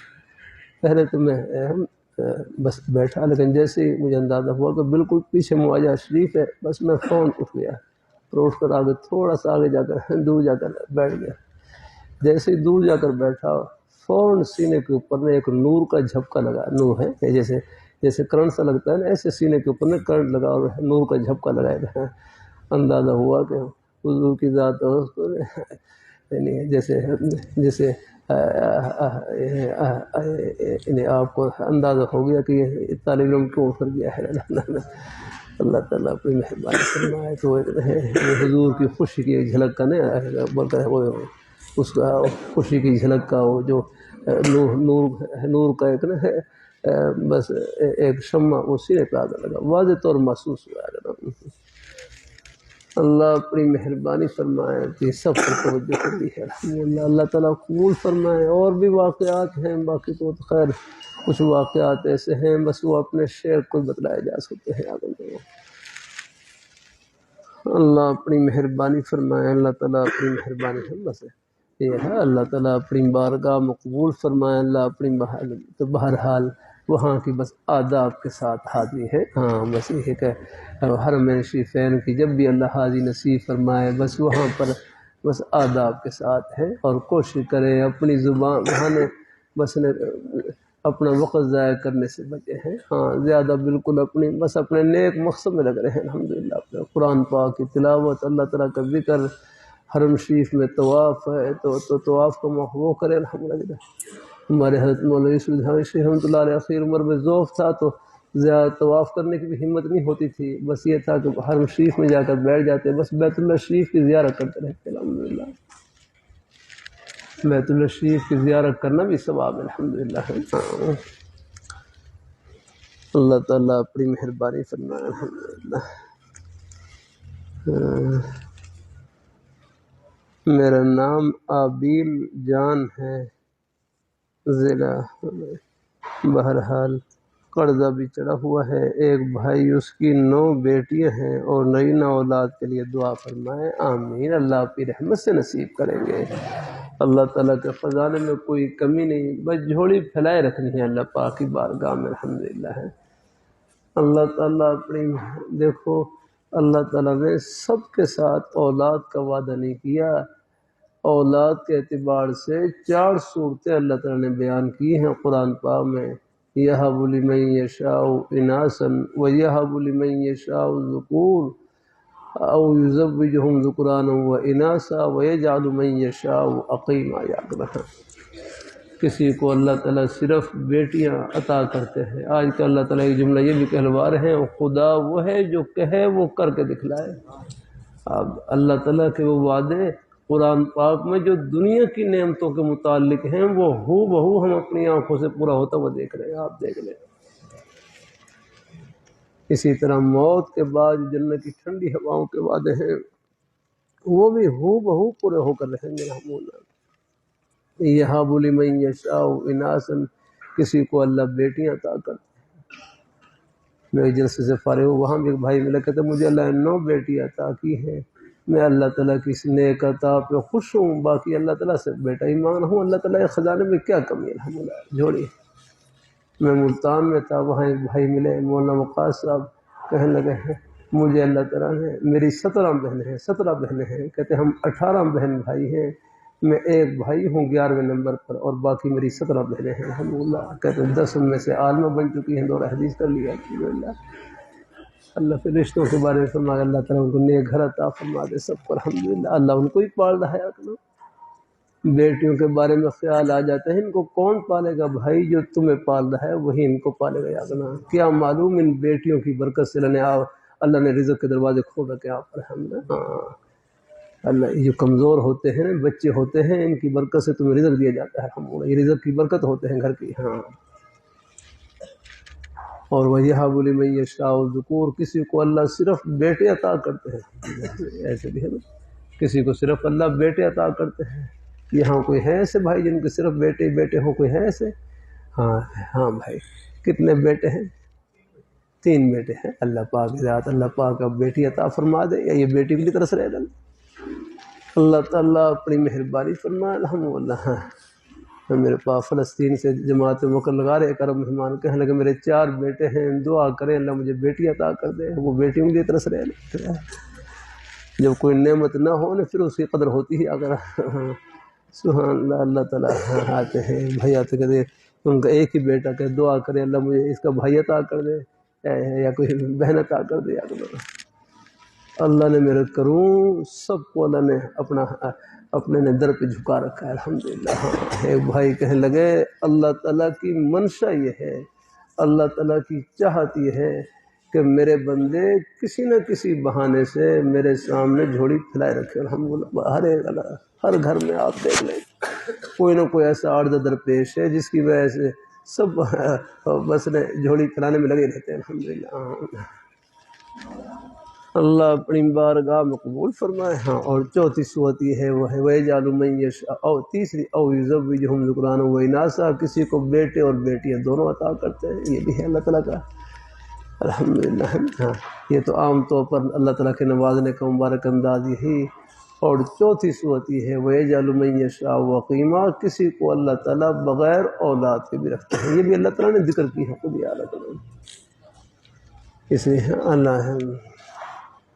پہلے تو میں بس بیٹھا، لیکن جیسے ہی مجھے اندازہ ہوا کہ بالکل پیچھے مواجہ شریف ہے، بس میں فون اٹھ گیا، اور اٹھ کر آگے تھوڑا سا آگے جا کر دور جا کر بیٹھ گیا۔ جیسے ہی دور جا کر بیٹھا فوراً سینے کے اوپر میں ایک نور کا جھپکا لگا، نور ہے جیسے کرنٹ سا لگتا ہے نا، ایسے سینے کے اوپر میں کرنٹ لگا اور نور کا جھپکا لگایا گیا۔ اندازہ ہوا کہ حضور کی ذات یعنی جیسے آپ کو اندازہ ہو گیا کہ یہ طالب علم کیوں اٹھ گیا ہے۔ اللہ تعالیٰ اپنی مہربانی فرمائے تو حضور کی خوشی کی ایک جھلک کا نہیں بولتا ہے، وہ اس کا خوشی کی جھلک کا وہ جو نور کا ایک نا ہے، بس ایک شمع وہ سینے پہ آگے لگا، واضح طور محسوس ہوا۔ اللہ اپنی مہربانی فرمائے کہ سب پر توجہ کرتی ہے الحمدللہ۔ اللہ تعالیٰ قبول فرمائے۔ اور بھی واقعات ہیں، باقی تو خیر کچھ واقعات ایسے ہیں بس وہ اپنے شعر کو بتلائے جا سکتے ہیں آگے۔ اللہ اپنی مہربانی فرمائے، اللہ تعالیٰ اپنی مہربانی ہے، بس یہ ہے اللہ تعالیٰ اپنی بارگاہ مقبول فرمائے۔ اللہ اپنی تو بہرحال وہاں کی بس آداب کے ساتھ حاضری ہے، ہاں بس یہ ہے کہ حرمین شریفین کی جب بھی اللہ حاضری نصیب فرمائے بس وہاں پر بس آداب کے ساتھ ہے، اور کوشش کریں اپنی زبان وہاں بس اپنا وقت ضائع کرنے سے بچے ہیں، ہاں زیادہ بالکل بس اپنے نیک مقصد میں لگ رہے ہیں الحمدللہ۔ اپنے قرآن پاک کی تلاوت، اللہ تعالیٰ کا ذکر، حرم شریف میں طواف ہے تو طواف کا وہ کرے الحمدللہ۔ ہمارے حضرت مولانا یوسف الدین شیخ رحمۃ اللہ علیہ آخر عمر میں ذوف تھا تو زیادہ طواف کرنے کی بھی ہمت نہیں ہوتی تھی، بس یہ تھا کہ حرم شریف میں جا کر بیٹھ جاتے، بس بیت اللہ شریف کی زیارت کرتے رہتے الحمدللہ۔ بیت اللہ شریف کی زیارت کرنا بھی ثواب ہے الحمدللہ۔ اللہ تعالیٰ اپنی مہربانی فرمائے الحمدللہ۔ میرا نام عابیل جان ہے، ضلع بہرحال قرضہ بھی چڑھا ہوا ہے، ایک بھائی اس کی 9 بیٹیاں ہیں اور نئی اولاد کے لیے دعا فرمائے، آمین۔ اللہ اپنی رحمت سے نصیب کریں گے، اللہ تعالیٰ کے خزانے میں کوئی کمی نہیں، بس جھولی پھیلائے رکھنی ہے اللہ پاک کی بارگاہ میں الحمدللہ ہے۔ اللہ تعالیٰ اپنی دیکھو اللہ تعالیٰ نے سب کے ساتھ اولاد کا وعدہ نہیں کیا، اولاد کے اعتبار سے 4 صورتیں اللہ تعالیٰ نے بیان کی ہیں قرآن پاک میں، یَہَبُ لِمَن یَشَاءُ إِنَاثًا وَیَہَبُ لِمَن یَشَاءُ الذُّکُورَ أَوْ یُزَوِّجُهُمْ ذُکْرَانًا وَإِنَاثًا وَیَجْعَلُ مَن یَشَاءُ عَقِیمًا یعقبہ۔ کسی کو اللہ تعالیٰ صرف بیٹیاں عطا کرتے ہیں۔ آج کل اللہ تعالیٰ ایک جملہ یہ بھی کہلوا رہے ہیں، خدا وہ ہے جو کہے وہ کر کے دکھلائے۔ اب اللہ تعالیٰ کے وہ وعدے قرآن پاک میں جو دنیا کی نعمتوں کے متعلق ہیں وہ ہو بہو ہم اپنی آنکھوں سے پورا ہوتا ہوا دیکھ رہے ہیں، آپ دیکھ لیں۔ اسی طرح موت کے بعد جنت کی ٹھنڈی ہواؤں کے وعدے ہیں وہ بھی ہو بہو پورے ہو کر رہیں گے رحم اللہ۔ یہاب لمن یشاء اناسا، کسی کو اللہ بیٹیاں عطا کرتے ہیں۔ میں جلسے سے فارغ ہوں، وہاں بھی ایک بھائی ملا، کہتے مجھے اللہ نے 9 بیٹی عطا کی ہیں، میں اللہ تعالیٰ کی اس نیک عطا پہ خوش ہوں، باقی اللہ تعالیٰ سے بیٹا ہی مانگ رہا ہوں، اللہ تعالیٰ کے خزانے میں کیا کمی ہے الحمدللہ جوڑی۔ میں ملتان میں تھا، وہاں ایک بھائی ملے مولانا وقاص صاحب، کہنے لگے ہیں مجھے اللہ تعالیٰ نے، میری 17 بہنیں ہیں، کہتے ہم 18 بہن بھائی ہیں، میں ایک بھائی ہوں 11ویں نمبر پر، اور باقی میری 17 بہنیں ہیں الحمدللہ۔ کہتے 10 ان میں سے عالمہ بن چکی ہیں، 2 حدیث کر لیا الحمدللہ۔ اللہ کے رشتوں کے بارے میں فرمایا اللہ تعالیٰ ان کو نیک گھر عطا فرما دے سب کو الحمدللہ۔ اللہ ان کو ہی پال رہا ہے اپنا۔ بیٹیوں کے بارے میں خیال آ جاتا ہے ان کو کون پالے گا؟ بھائی جو تمہیں پال رہا ہے وہی ان کو پالے گا، یاد رکھنا۔ کیا معلوم ان بیٹیوں کی برکت سے اللہ نے رزق کے دروازے کھول رکھے آپ پر الحمدللہ۔ ہاں اللہ، یہ جو کمزور ہوتے ہیں بچے ہوتے ہیں ان کی برکت سے تمہیں رزق دیا جاتا ہے الحمدللہ، یہ رزق کی برکت ہوتے ہیں گھر کی۔ ہاں، اور وَيَهَبُ لِمَن يَشَاءُ الذُّكُورَ، کسی کو اللہ صرف بیٹے عطا کرتے ہیں، ایسے بھی ہے نا، کسی کو صرف اللہ بیٹے عطا کرتے ہیں۔ یہاں کوئی ہے ایسے بھائی جن کے صرف بیٹے بیٹے ہوں؟ کوئی ہے ایسے؟ ہاں بھائی، کتنے بیٹے ہیں؟ 3 بیٹے ہیں۔ اللہ پاک ذات اللہ پاک اب بیٹی عطا فرما دے، یا یہ بیٹی کے لیے ترس رہے گا؟ اللہ تعالیٰ اپنی مہربانی فرمائے الحمدللہ۔ میرے پاس فلسطین سے جماعت مکر لگا رہے، ایک عرب مہمان کہنے لگے میرے 4 بیٹے ہیں، دعا کریں اللہ مجھے بیٹی عطا کر دے۔ وہ بیٹیوں کے لیے ترس رہے ہیں۔ جب کوئی نعمت نہ ہو نا پھر اس کی قدر ہوتی ہے۔ اگر سبحان اللہ، اللہ تعالیٰ آتے ہیں بھائی آتے کہتے ان کا ایک ہی بیٹا کہ دعا کرے اللہ مجھے اس کا بھائی عطا کر دے یا کوئی بہن عطا کر دے۔ اللہ نے میرے کروں سب کو اللہ نے اپنے نے در پہ جھکا رکھا ہے الحمدللہ۔ ایک بھائی کہنے لگے اللہ تعالیٰ کی منشا یہ ہے، اللہ تعالیٰ کی چاہت یہ ہے کہ میرے بندے کسی نہ کسی بہانے سے میرے سامنے جھوڑی پھیلائے رکھے الحمدللہ۔ ہر گھر میں آپ دیکھ لیں کوئی نہ کوئی ایسا عارضہ درپیش ہے جس کی وجہ سے سب بس نے جھوڑی پھیلانے میں لگے رہتے ہیں الحمدللہ۔ اللہ اپنی بارگاہ میں قبول فرمائے۔ ہاں، اور چوتھی صورت یہ ہے وہ ہے وَيَجْعَلُ مَن يَشَاءُ، اور تیسری أَوْ يُزَوِّجُهُمْ ذُكْرَانًا وَإِنَاثًا، کسی کو بیٹے اور بیٹیاں دونوں عطا کرتے ہیں، یہ بھی ہے اللہ تعالیٰ کا الحمدللہ۔ ہاں، یہ تو عام طور پر اللہ تعالیٰ کے نوازنے کا مبارک انداز یہی۔ اور چوتھی صورت یہ ہے وَيَجْعَلُ مَن يَشَاءُ عَقِيمًا، کسی کو اللہ تعالیٰ بغیر اولاد کے بھی رکھتے ہیں، یہ بھی اللہ تعالیٰ نے ذکر کی ہے خود ہی اللہ تعالیٰ نے۔ اس لیے اللہ ہے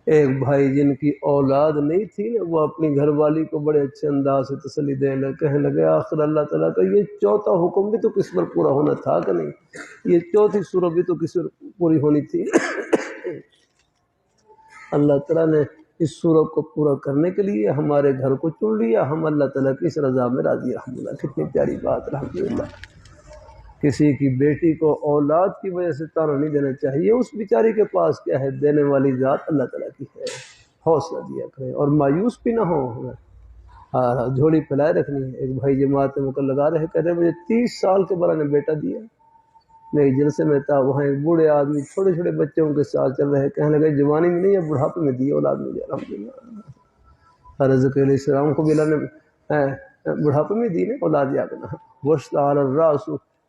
ایک بھائی جن کی اولاد نہیں تھی نا، وہ اپنی گھر والی کو بڑے اچھے انداز سے تسلی دینے لگے، کہنے لگے آخر اللہ تعالیٰ کا یہ چوتھا حکم بھی تو کس پر پورا ہونا تھا کہ نہیں، یہ چوتھی سورت بھی تو کس پر پوری ہونی تھی۔ اللہ تعالیٰ نے اس سورت کو پورا کرنے کے لیے ہمارے گھر کو چن لیا، ہم اللہ تعالیٰ کی اس رضا میں راضی الحمدللہ۔ کتنی پیاری بات الحمدللہ۔ کسی کی بیٹی کو اولاد کی وجہ سے تانا نہیں دینا چاہیے، اس بیچاری کے پاس کیا ہے، دینے والی ذات اللہ تعالیٰ کی ہے، حوصلہ دیا کرے اور مایوس بھی نہ ہو۔ جھولی پھیلائے رکھنی ہے۔ ایک بھائی جماعت مکر لگا رہے، کہتے ہیں مجھے 30 سال کے بعد نے بیٹا دیا۔ میں ایک جلسے میں تھا، وہاں ایک بوڑھے آدمی چھوٹے چھوٹے بچوں کے ساتھ چل رہے، کہنے لگے جوانی میں نہیں ہے بڑھاپے میں دی اولاد مجھے الحمدللہ۔ رزق علیہ السلام کو بھی اللہ نے بڑھاپے میں دی نا اولاد، یاد رکھنا۔ واشتعل الراس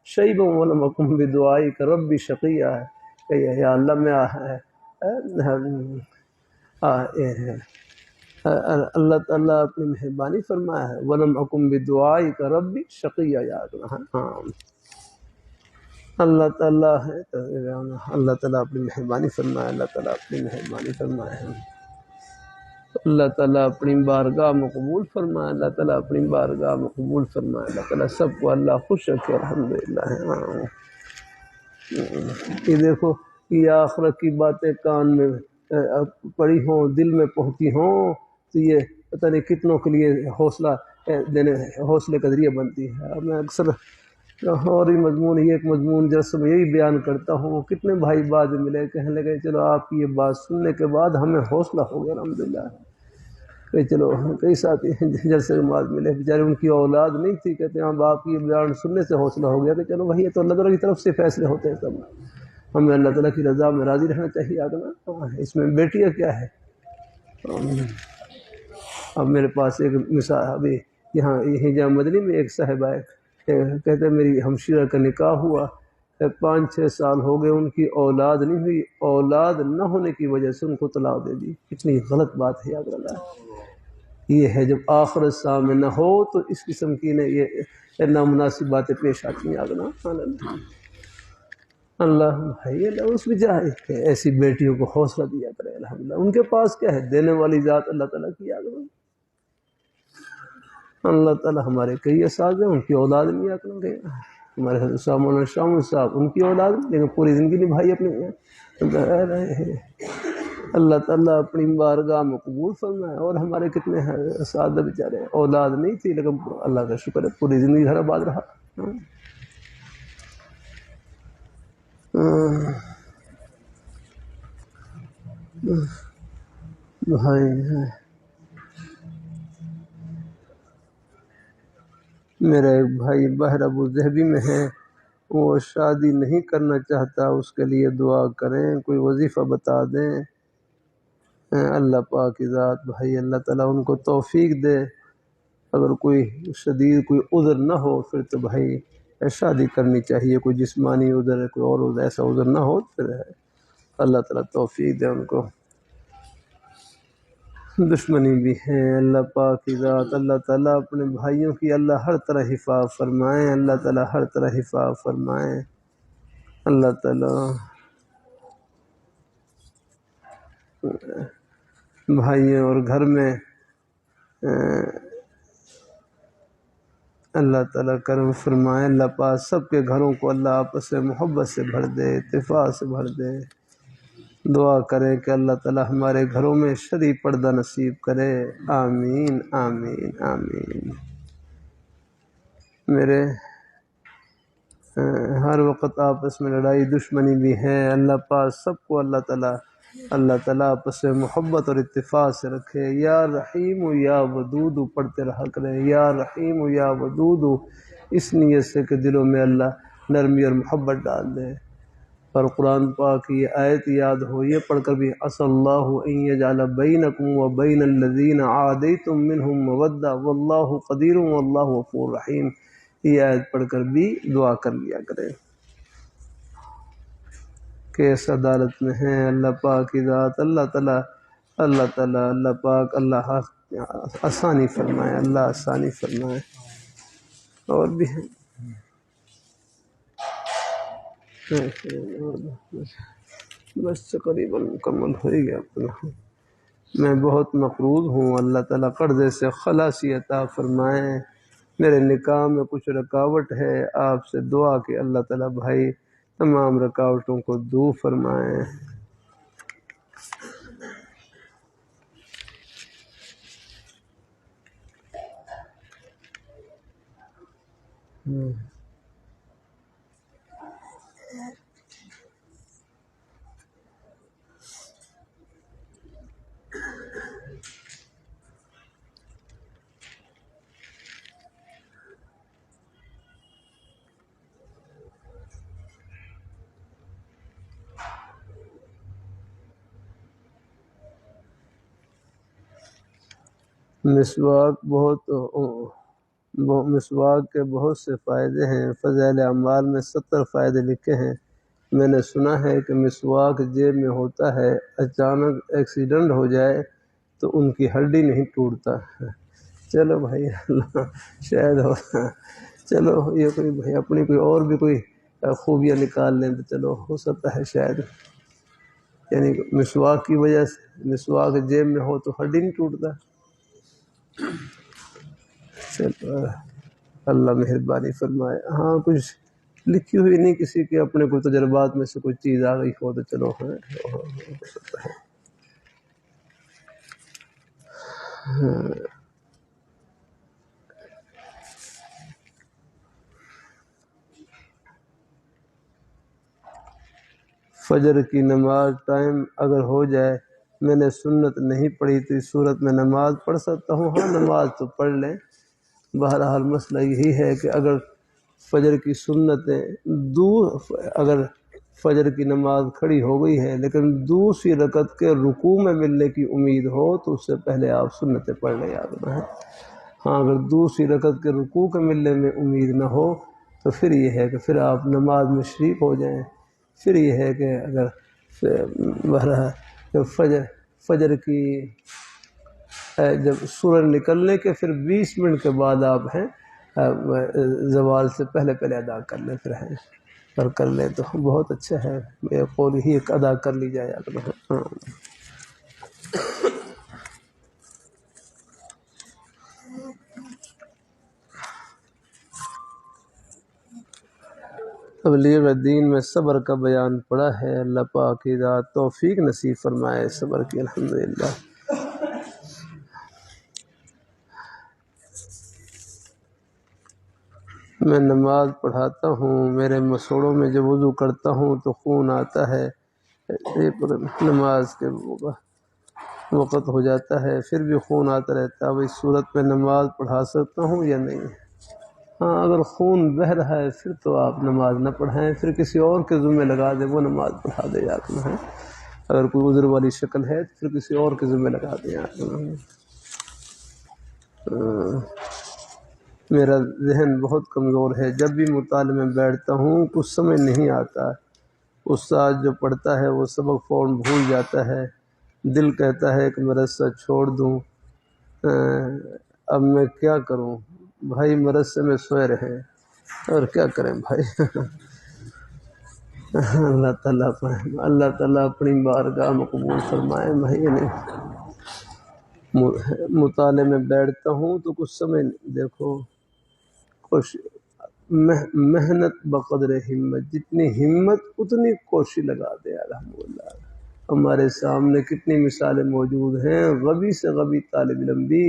شیبا ولم اکن بدعائک ربی شقیا، کہ یا اللہ میں اللہ تعالیٰ اپنی مہربانی فرمایا ہے، ولم اکن بدعائک ربی شقیا، یاد رکھنا۔ اللہ تعالیٰ ہے، اللہ تعالیٰ اپنی مہربانی فرمائے، اللہ تعالیٰ اپنی مہربانی فرمائے، اللہ تعالیٰ اپنی بارگاہ میں قبول فرمائے، اللہ تعالیٰ اپنی بارگاہ میں قبول فرمائے، اللہ تعالیٰ سب کو اللہ خوش رکھے الحمدللہ۔ یہ دیکھو یہ آخرت کی باتیں کان میں پڑی ہوں، دل میں پہنچی ہوں تو یہ پتہ نہیں کتنوں کے لیے حوصلے کا ذریعہ بنتی ہے۔ میں اکثر اور ہی مضمون، یہ ایک مضمون جیسے میں یہی بیان کرتا ہوں، کتنے بھائی بعد ملے، کہنے لگے چلو آپ کی یہ بات سننے کے بعد ہمیں حوصلہ ہو گیا الحمدللہ۔ کہ چلو کئی ساتھی جلسے کے بعد ملے، بیچارے ان کی اولاد نہیں تھی، کہتے ہیں باپ کی بیان سننے سے حوصلہ ہو گیا کہ چلو بھائی یہ تو اللہ تعالیٰ کی طرف سے فیصلے ہوتے ہیں، سب ہمیں اللہ تعالیٰ کی رضا میں راضی رہنا چاہیے آگنا، اس میں بیٹیاں کیا ہے۔ اب میرے پاس ایک مثال ابھی یہاں جامع مدنی میں ایک صاحبہ ہے، کہتے ہیں میری ہمشیرہ کا نکاح ہوا 5-6 سال ہو گئے، ان کی اولاد نہیں ہوئی، اولاد نہ ہونے کی وجہ سے ان کو طلاق دے دی۔ کتنی غلط بات ہے یاد رکھنا۔ یہ ہے جب آخرت سامنے نہ ہو تو اس قسم کی یہ نامناسب باتیں پیش آتی ہیں آگنا۔ اللہ بھائی اللہ اس میں جائے کہ ایسی بیٹیوں کو حوصلہ دیا کرے، الحمدللہ ان کے پاس کیا ہے، دینے والی ذات اللہ تعالیٰ کی آگنا۔ اللہ تعالیٰ ہمارے کئی اساتذہ ہیں، ان کی اولاد نہیں آکنا گئے، ہمارے حضرت صاحب مولانا شامل صاحب ان کی اولاد نہیں، لیکن پوری زندگی نبھائی اپنے رہے ہیں۔ اللہ تعالیٰ اپنی بارگاہ میں قبول فرمائے۔ اور ہمارے کتنے اساتذہ بیچارے اولاد نہیں تھی، لیکن اللہ کا شکر ہے پوری زندگی گھر آباد رہا۔ بھائی میرا ایک بھائی باہر ابو ظہبی میں ہے، وہ شادی نہیں کرنا چاہتا، اس کے لیے دعا کریں، کوئی وظیفہ بتا دیں۔ اللہ پاک کی ذات بھائی اللہ تعالیٰ ان کو توفیق دے، اگر کوئی شدید کوئی عذر نہ ہو پھر تو بھائی شادی کرنی چاہیے، کوئی جسمانی عذر ہے کوئی اور عذر ایسا عذر نہ ہو پھر اللہ تعالیٰ توفیق دے ان کو۔ دشمنی بھی ہے، اللہ پاک کی ذات اللہ تعالیٰ اپنے بھائیوں کی اللہ ہر طرح حفاظت فرمائیں، اللہ تعالیٰ ہر طرح حفاظت فرمائیں، اللہ تعالیٰ بھائیوں اور گھر میں اللہ تعالیٰ کرم فرمائے، اللہ پاک سب کے گھروں کو اللہ آپس سے محبت سے بھر دے، اتفاق سے بھر دے۔ دعا کریں کہ اللہ تعالیٰ ہمارے گھروں میں شرعی پردہ نصیب کرے، آمین آمین آمین۔ میرے ہر وقت آپس میں لڑائی دشمنی بھی ہے، اللہ پاک سب کو اللہ تعالیٰ آپس میں محبت اور اتفاق سے رکھے۔ یا رحیم یا ودود پڑھتے رہا کرے، یا رحیم یا ودود، اس نیت سے کہ دلوں میں اللہ نرمی اور محبت ڈال دے۔ اور قرآن پاک کی یہ آیت یاد ہو، یہ پڑھ کر بھی عسى الله ان يجعل بينكم وبين الذين عاديتم منهم مودة والله قدير والله غفور رحیم، یہ آیت پڑھ کر بھی دعا کر لیا کریں کہ اس عدالت میں ہیں اللہ پاک کی ذات اللہ تعالیٰ اللہ پاک اللہ آسانی فرمائے، اللہ آسانی فرمائے۔ اور بھی ہیں بس تقریباً مکمل ہو ہی گیا اپنا۔ میں بہت مقروض ہوں، اللہ تعالیٰ قرضے سے خلاصی عطا فرمائیں۔ میرے نکاح میں کچھ رکاوٹ ہے، آپ سے دعا کہ اللہ تعالیٰ بھائی تمام رکاوٹوں کو دور فرمائیں۔ مسواک کے بہت سے فائدے ہیں، فضائل اعمال میں 70 فائدے لکھے ہیں۔ میں نے سنا ہے کہ مسواک جیب میں ہوتا ہے، اچانک ایکسیڈنٹ ہو جائے تو ان کی ہڈی نہیں ٹوٹتا ہے۔ چلو بھائی اللہ شاید ہو، چلو یہ کوئی بھائی اپنی کوئی اور بھی کوئی خوبیاں نکال لیں تو چلو ہو سکتا ہے شاید، یعنی مسواک کی وجہ سے مسواک جیب میں ہو تو ہڈی نہیں ٹوٹتا۔ چلو اللہ مہربانی فرمائے۔ ہاں کچھ لکھی ہوئی نہیں کسی کے اپنے کوئی تجربات میں سے کوئی چیز آ گئی ہو تو چلو ہو سکتا ہے۔ فجر کی نماز ٹائم اگر ہو جائے میں نے سنت نہیں پڑھی تو اس صورت میں نماز پڑھ سکتا ہوں؟ ہاں نماز تو پڑھ لیں۔ بہرحال مسئلہ یہی ہے کہ اگر فجر کی سنتیں اگر فجر کی نماز کھڑی ہو گئی ہے لیکن دوسری رکعت کے رکوع میں ملنے کی امید ہو تو اس سے پہلے آپ سنتیں پڑھ لیں، یاد رہے۔ ہاں اگر دوسری رکعت کے رکوع کے ملنے میں امید نہ ہو تو پھر یہ ہے کہ پھر آپ نماز میں شریک ہو جائیں۔ پھر یہ ہے کہ اگر بہرحال فجر کی جب سورج نکلنے کے پھر 20 منٹ کے بعد آپ ہیں زوال سے پہلے ادا کر لیں، پھر ہیں اور کر لیں تو بہت اچھا ہے۔ میرے قول ہی ایک ادا کر لی جائے۔ ہاں تبلیغ دین میں صبر کا بیان پڑا ہے، اللہ پاک کی ذات توفیق نصیب فرمائے صبر کی۔ الحمدللہ میں نماز پڑھاتا ہوں، میرے مسوڑوں میں جب وضو کرتا ہوں تو خون آتا ہے، نماز کے وقت ہو جاتا ہے پھر بھی خون آتا رہتا ہے، اب اس صورت میں نماز پڑھا سکتا ہوں یا نہیں؟ ہاں اگر خون بہہ رہا ہے پھر تو آپ نماز نہ پڑھائیں، پھر کسی اور کے ذمہ لگا دیں، وہ نماز پڑھا دے یا ہے۔ اگر کوئی عذر والی شکل ہے تو پھر کسی اور کے ذمہ لگا دیں۔ میرا ذہن بہت کمزور ہے، جب بھی مطالعے میں بیٹھتا ہوں کچھ سمجھ نہیں آتا، استاد جو پڑھتا ہے وہ سبق فوراً بھول جاتا ہے، دل کہتا ہے کہ مدرسہ چھوڑ دوں، اب میں کیا کروں؟ بھائی مدرسے میں سوئے رہے اور کیا کریں بھائی۔ اللہ تعالیٰ اپنی بارگاہ میں قبول فرمائے۔ بھائی مطالعے میں بیٹھتا ہوں تو کچھ سمجھ دیکھو، محنت بقدر ہمت، جتنی ہمت اتنی کوشش لگا دے۔ الحمدللہ ہمارے سامنے کتنی مثالیں موجود ہیں، غبی سے غبی طالب علم بھی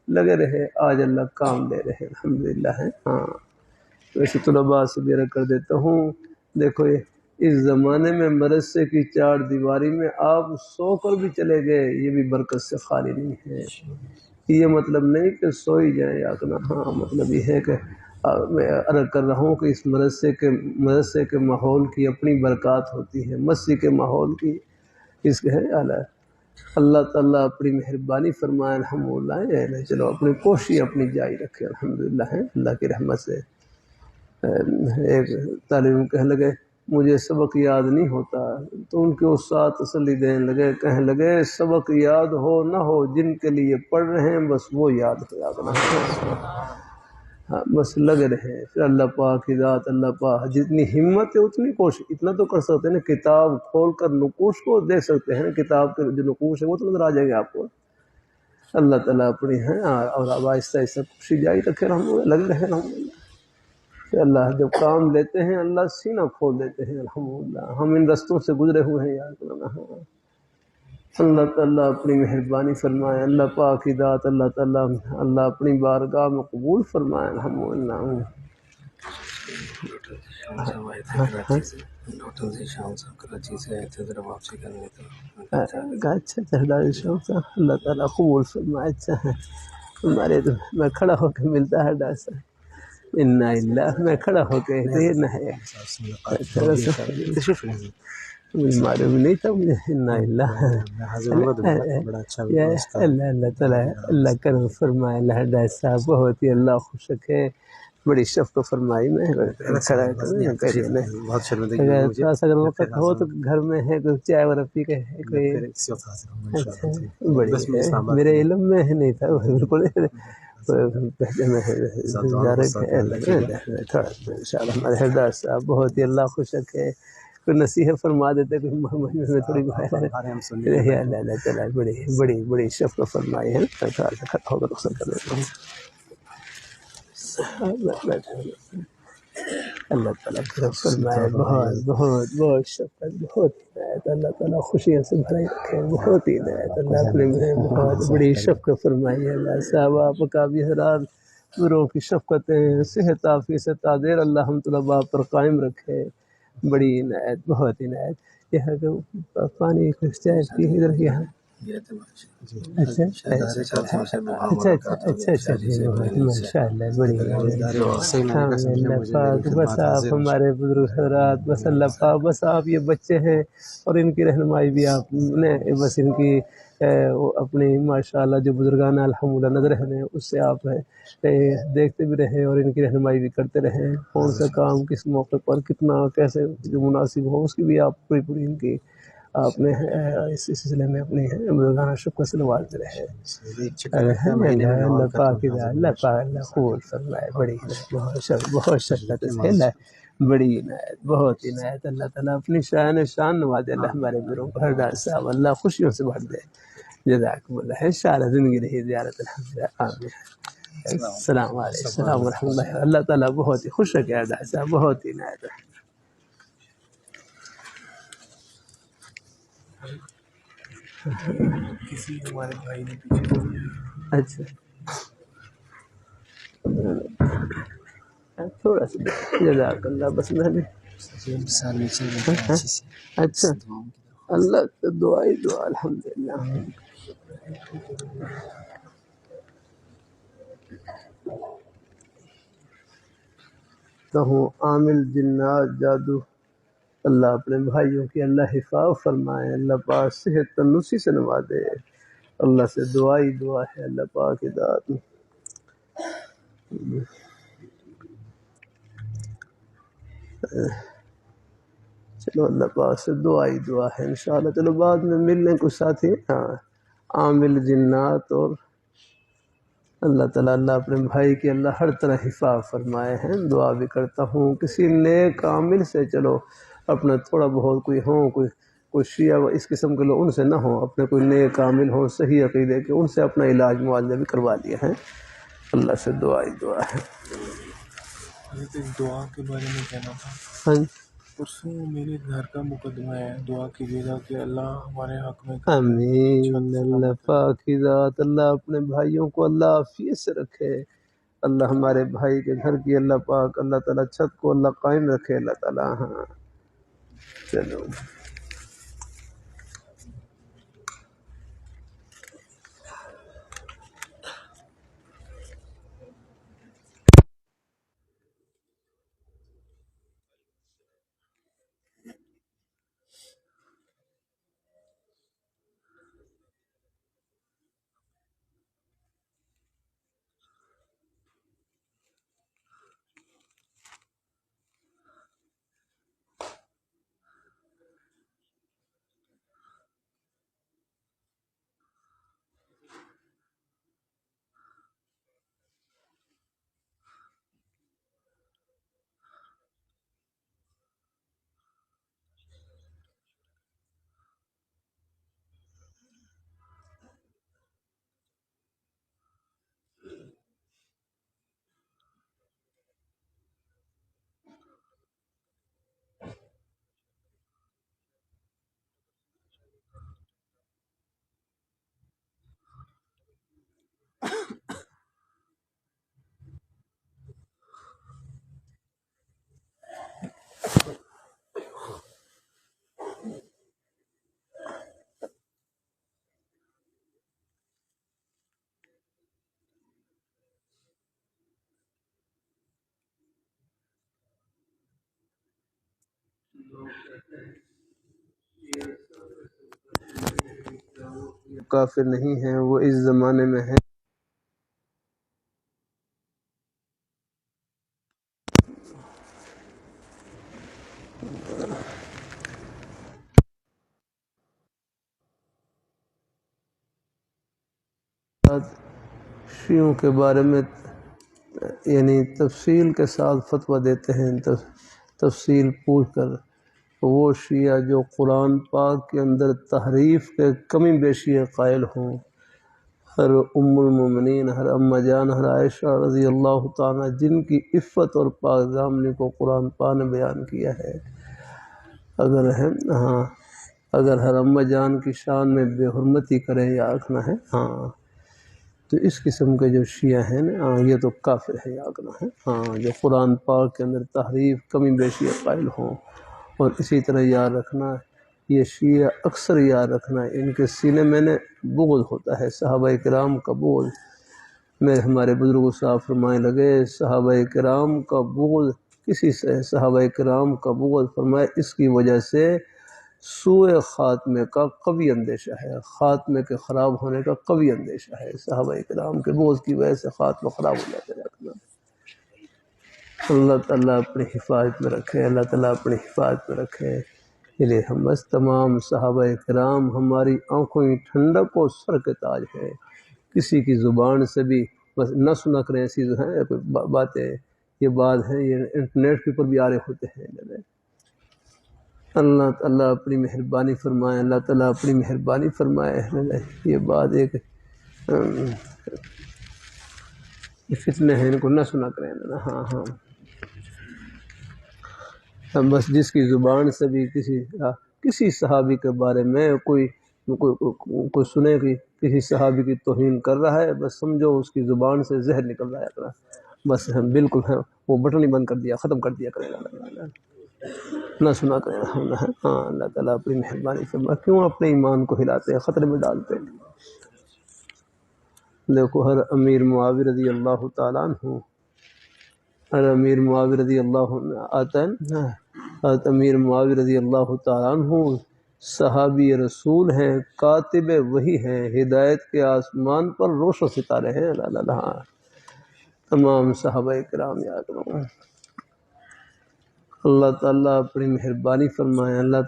لگے رہے، آج اللہ کام دے رہے۔ الحمدللہ ہے۔ ہاں ویسے طلباء سے بھی کر دیتا ہوں، دیکھو اس زمانے میں مدرسے کی چار دیواری میں آپ سو کر بھی چلے گئے یہ بھی برکت سے خالی نہیں ہے۔ یہ مطلب نہیں کہ سو ہی جائیں یا کہ ہاں مطلب یہ ہے کہ میں عرض کر رہا ہوں کہ اس مدرسے کے ماحول کی اپنی برکات ہوتی ہے، مسجد کے ماحول کی اس کے ہے اللہ تعالیٰ اپنی مہربانی فرمائے۔ الحمدللہ چلو اپنی کوشش اپنی جاری رکھے۔ الحمدللہ ہے اللہ کی رحمت سے۔ ایک طالب علم کہنے لگے مجھے سبق یاد نہیں ہوتا، تو ان کے استاد تسلی دینے لگے، کہنے لگے سبق یاد ہو نہ ہو جن کے لیے پڑھ رہے ہیں بس وہ یاد ہو جانا، ہاں بس لگے رہے۔ پھر اللہ پاک کی ذات، اللہ پاک جتنی ہمت ہے اتنی کوشش، اتنا تو کر سکتے ہیں نا، کتاب کھول کر نقوش کو دیکھ سکتے ہیں، کتاب کے جو نقوش ہے وہ تو نظر آ جائیں گے آپ کو۔ اللہ تعالیٰ اپنی ہیں اور اب آہستہ آہستہ کوشش جاری رکھے، لگے رہے الحمدللہ۔ اللہ جب کام لیتے ہیں اللہ سینہ کھول دیتے ہیں۔ الحمدللہ ہم ان رستوں سے گزرے ہوئے ہیں یاد کرنا۔ اللہ تعالیٰ اپنی مہربانی فرمائے، اللہ پاک کی ذات، اللہ تعالیٰ اپنی بارگاہ میں قبول فرمائے۔ الحمدللہ اچھا اللہ تعالیٰ قبول فرمائے۔ اچھا ہے ہمارے تو میں کھڑا ہو کے ملتا ہے ڈاکٹر صاحب، انا اللہ میں کھڑا ہو کے نہ ہے معلوم نہیں تھا مجھے۔ انا اللہ اللہ تعالیٰ اللہ کرم فرمائے۔ اللہ ڈاکٹر صاحب بہت ہی اللہ خوش رکھے، بڑی شفقت فرمائی۔ میں کھڑا تھوڑا سا اگر وقت ہو تو گھر میں ہے کوئی چائے وغیرہ پی کے کوئی بڑی میرے علم میں نہیں تھا بالکل، صاحب بہت ہی اللہ خوش رکھے، کوئی نصیحت فرما دیتے تھوڑی بڑی بڑی شفقت فرمائی ہے۔ اللہ تعالیٰ فرمائے بہت بہت بہت شفقت، بہت ہدایت، اللہ تعالیٰ خوشیوں سے بھرائی رکھے، بہت ہی ہدایت، اللہ اپنے بہت بڑی شفقت فرمائی ہے۔ اللہ صاحب آپ کا بھی حضرات گروہ کی شفقتیں، صحت عافیت سے تعدیر اللہ ہم طلباء پر قائم رکھے، بڑی عنایت، بہت عنایت۔ یہ ہے کہ پانی کچھ چائے پی ادھر یہاں اچھا اچھا اچھا ماشاء اللہ بڑی اللہ پاک بس آپ ہمارے بزرگ حضرات بس اللہ پاک بس آپ یہ بچے ہیں اور ان کی رہنمائی بھی آپ نے بس ان کی وہ اپنی ماشاء اللہ جو بزرگانہ الحمدللہ نظر ہے اس سے آپ دیکھتے بھی رہیں اور ان کی رہنمائی بھی کرتے رہیں کون سا کام کس موقع پر کتنا کیسے جو مناسب ہو اس کی بھی آپ پوری پوری ان کی آپ نے اس سلسلے میں اپنی بزرگانہ شکر سے نوازتے رہے اللہ پاک اللہ خوب فرمائے بڑی بہت شکر ہے بڑی عنایت بہت عنایت اللہ تعالیٰ اپنی شان نوازے اللہ ہمارے بزرگوں کو ہر ڈال صاحب اللہ خوشیوں سے بھر دے جزاکم اللہ ہے شارہ زندگی رہی زیارت الحمدللہ آمین السلام علیکم السلام ورحمۃ اللہ اللہ تعالیٰ بہت ہی خوش رکھے ڈال صاحب بہت ہی عنایت ہے کسی ہمارے بھائی نے پیچھے اچھا تھوڑا سا جزاک اللہ بس میں نے اچھا اللہ سے دعا ہی دعا الحمدللہ تو ہوں عامل جنات جادو اللہ اپنے بھائیوں کی اللہ حفاظت فرمائے اللہ پاک صحت تندرستی سے نوازے اللہ سے دعا ہی دعا ہے اللہ پاک کی ذات چلو اللہ پاک سے دعا ہی دعا ہے انشاءاللہ چلو بعد میں ملنے کچھ ساتھی ہاں عامل جنات اور اللہ تعالیٰ اللہ اپنے بھائی کی اللہ ہر طرح حفاظت فرمائے ہیں دعا بھی کرتا ہوں کسی نیک عامل سے چلو اپنا تھوڑا بہت کوئی ہوں کوئی شیعہ و اس قسم کے لوگ ان سے نہ ہوں اپنے کوئی نیک عامل ہوں صحیح عقیدے کے ان سے اپنا علاج معالجہ بھی کروا لیا ہے اللہ سے دعا ہی دعا ہے دعا کے بارے میں کہنا تھا ہاں پرسوں میرے گھر کا مقدمہ ہے دعا کیجیے گا کہ اللہ ہمارے حق میں آمین اللہ پاک کی ذات اللہ اپنے بھائیوں کو اللہ عافیت سے رکھے اللہ ہمارے بھائی کے گھر کی اللہ پاک اللہ تعالیٰ چھت کو اللہ قائم رکھے اللہ تعالیٰ ہاں چلو کافر نہیں ہیں وہ اس زمانے میں ہیں شیعوں کے بارے میں یعنی تفصیل کے ساتھ فتویٰ دیتے ہیں تفصیل پوچھ کر وہ شیعہ جو قرآن پاک کے اندر تحریف کے کمی بیشی قائل ہوں ہر ام المومنین ہر اماں جان ہر عائشہ رضی اللہ تعالیٰ جن کی عفت اور پاک دامنی کو قرآن پاک نے بیان کیا ہے اگر ہر اماں جان کی شان میں بے حرمتی کرے یا آکھنا ہے تو اس قسم کے جو شیعہ ہیں یہ تو کافر ہے آکھنا ہے جو قرآن پاک کے اندر تحریف کمی بیشی قائل ہوں اور اسی طرح یاد رکھنا یہ شیعہ اکثر یاد رکھنا، ان کے سینے میں نے بغض ہوتا ہے، صحابہ کرام کا بغض۔ میرے ہمارے بزرگ صاحب فرمائے لگے صحابہ کرام کا بغض کسی سے، صحابہ کرام کا بغض فرمائے اس کی وجہ سے سوء خاتمے کا قوی اندیشہ ہے، خاتمے کے خراب ہونے کا قوی اندیشہ ہے، صحابہ کرام کے بغض کی وجہ سے خاتمہ خراب ہو جاتا ہے۔ اللہ تعالیٰ اپنی حفاظت میں رکھے، اللہ تعالیٰ اپنی حفاظت میں رکھے۔ لیے ہم بس تمام صحابہ کرام ہماری آنکھوں کی ٹھنڈک و سر کے تاج ہے، کسی کی زبان سے بھی بس نہ سنا کریں ایسی جو ہیں کوئی باتیں، یہ بات ہے، یہ انٹرنیٹ کے اوپر بھی آ رہے ہوتے ہیں۔ اللہ تعالیٰ اپنی مہربانی فرمائے، اللہ تعالیٰ اپنی مہربانی فرمائے۔ یہ بات ایک فتنے ہیں، ان کو نہ سنا کریں۔ ہاں ہاں، بس جس کی زبان سے بھی کسی صحابی کے بارے میں کوئی سنے کہ کسی صحابی کی توہین کر رہا ہے، بس سمجھو اس کی زبان سے زہر نکل رہا ہے، بس ہم بالکل ہیں وہ بٹن ہی بند کر دیا، ختم کر دیا کرے گا، نہ سنا کرے گا۔ ہاں، اللہ تعالیٰ اپنی مہربانی فرما، کیوں اپنے ایمان کو ہلاتے ہیں، خطرے میں ڈالتے ہیں۔ دیکھو ہر امیر معاویہ رضی اللہ تعالیٰ عنہ، ہر امیر معاویہ رضی اللہ عنہ آتا ہے، حضرت امیر معاویہ رضی اللہ تعالیٰ عنہ صحابی رسول ہیں، کاتب وحی ہیں، ہدایت کے آسمان پر روشن ستارے ہیں۔ اللہ تمام صحابہ کرام یاد کرو، اللہ تعالیٰ اپنی مہربانی فرمائے، اللہ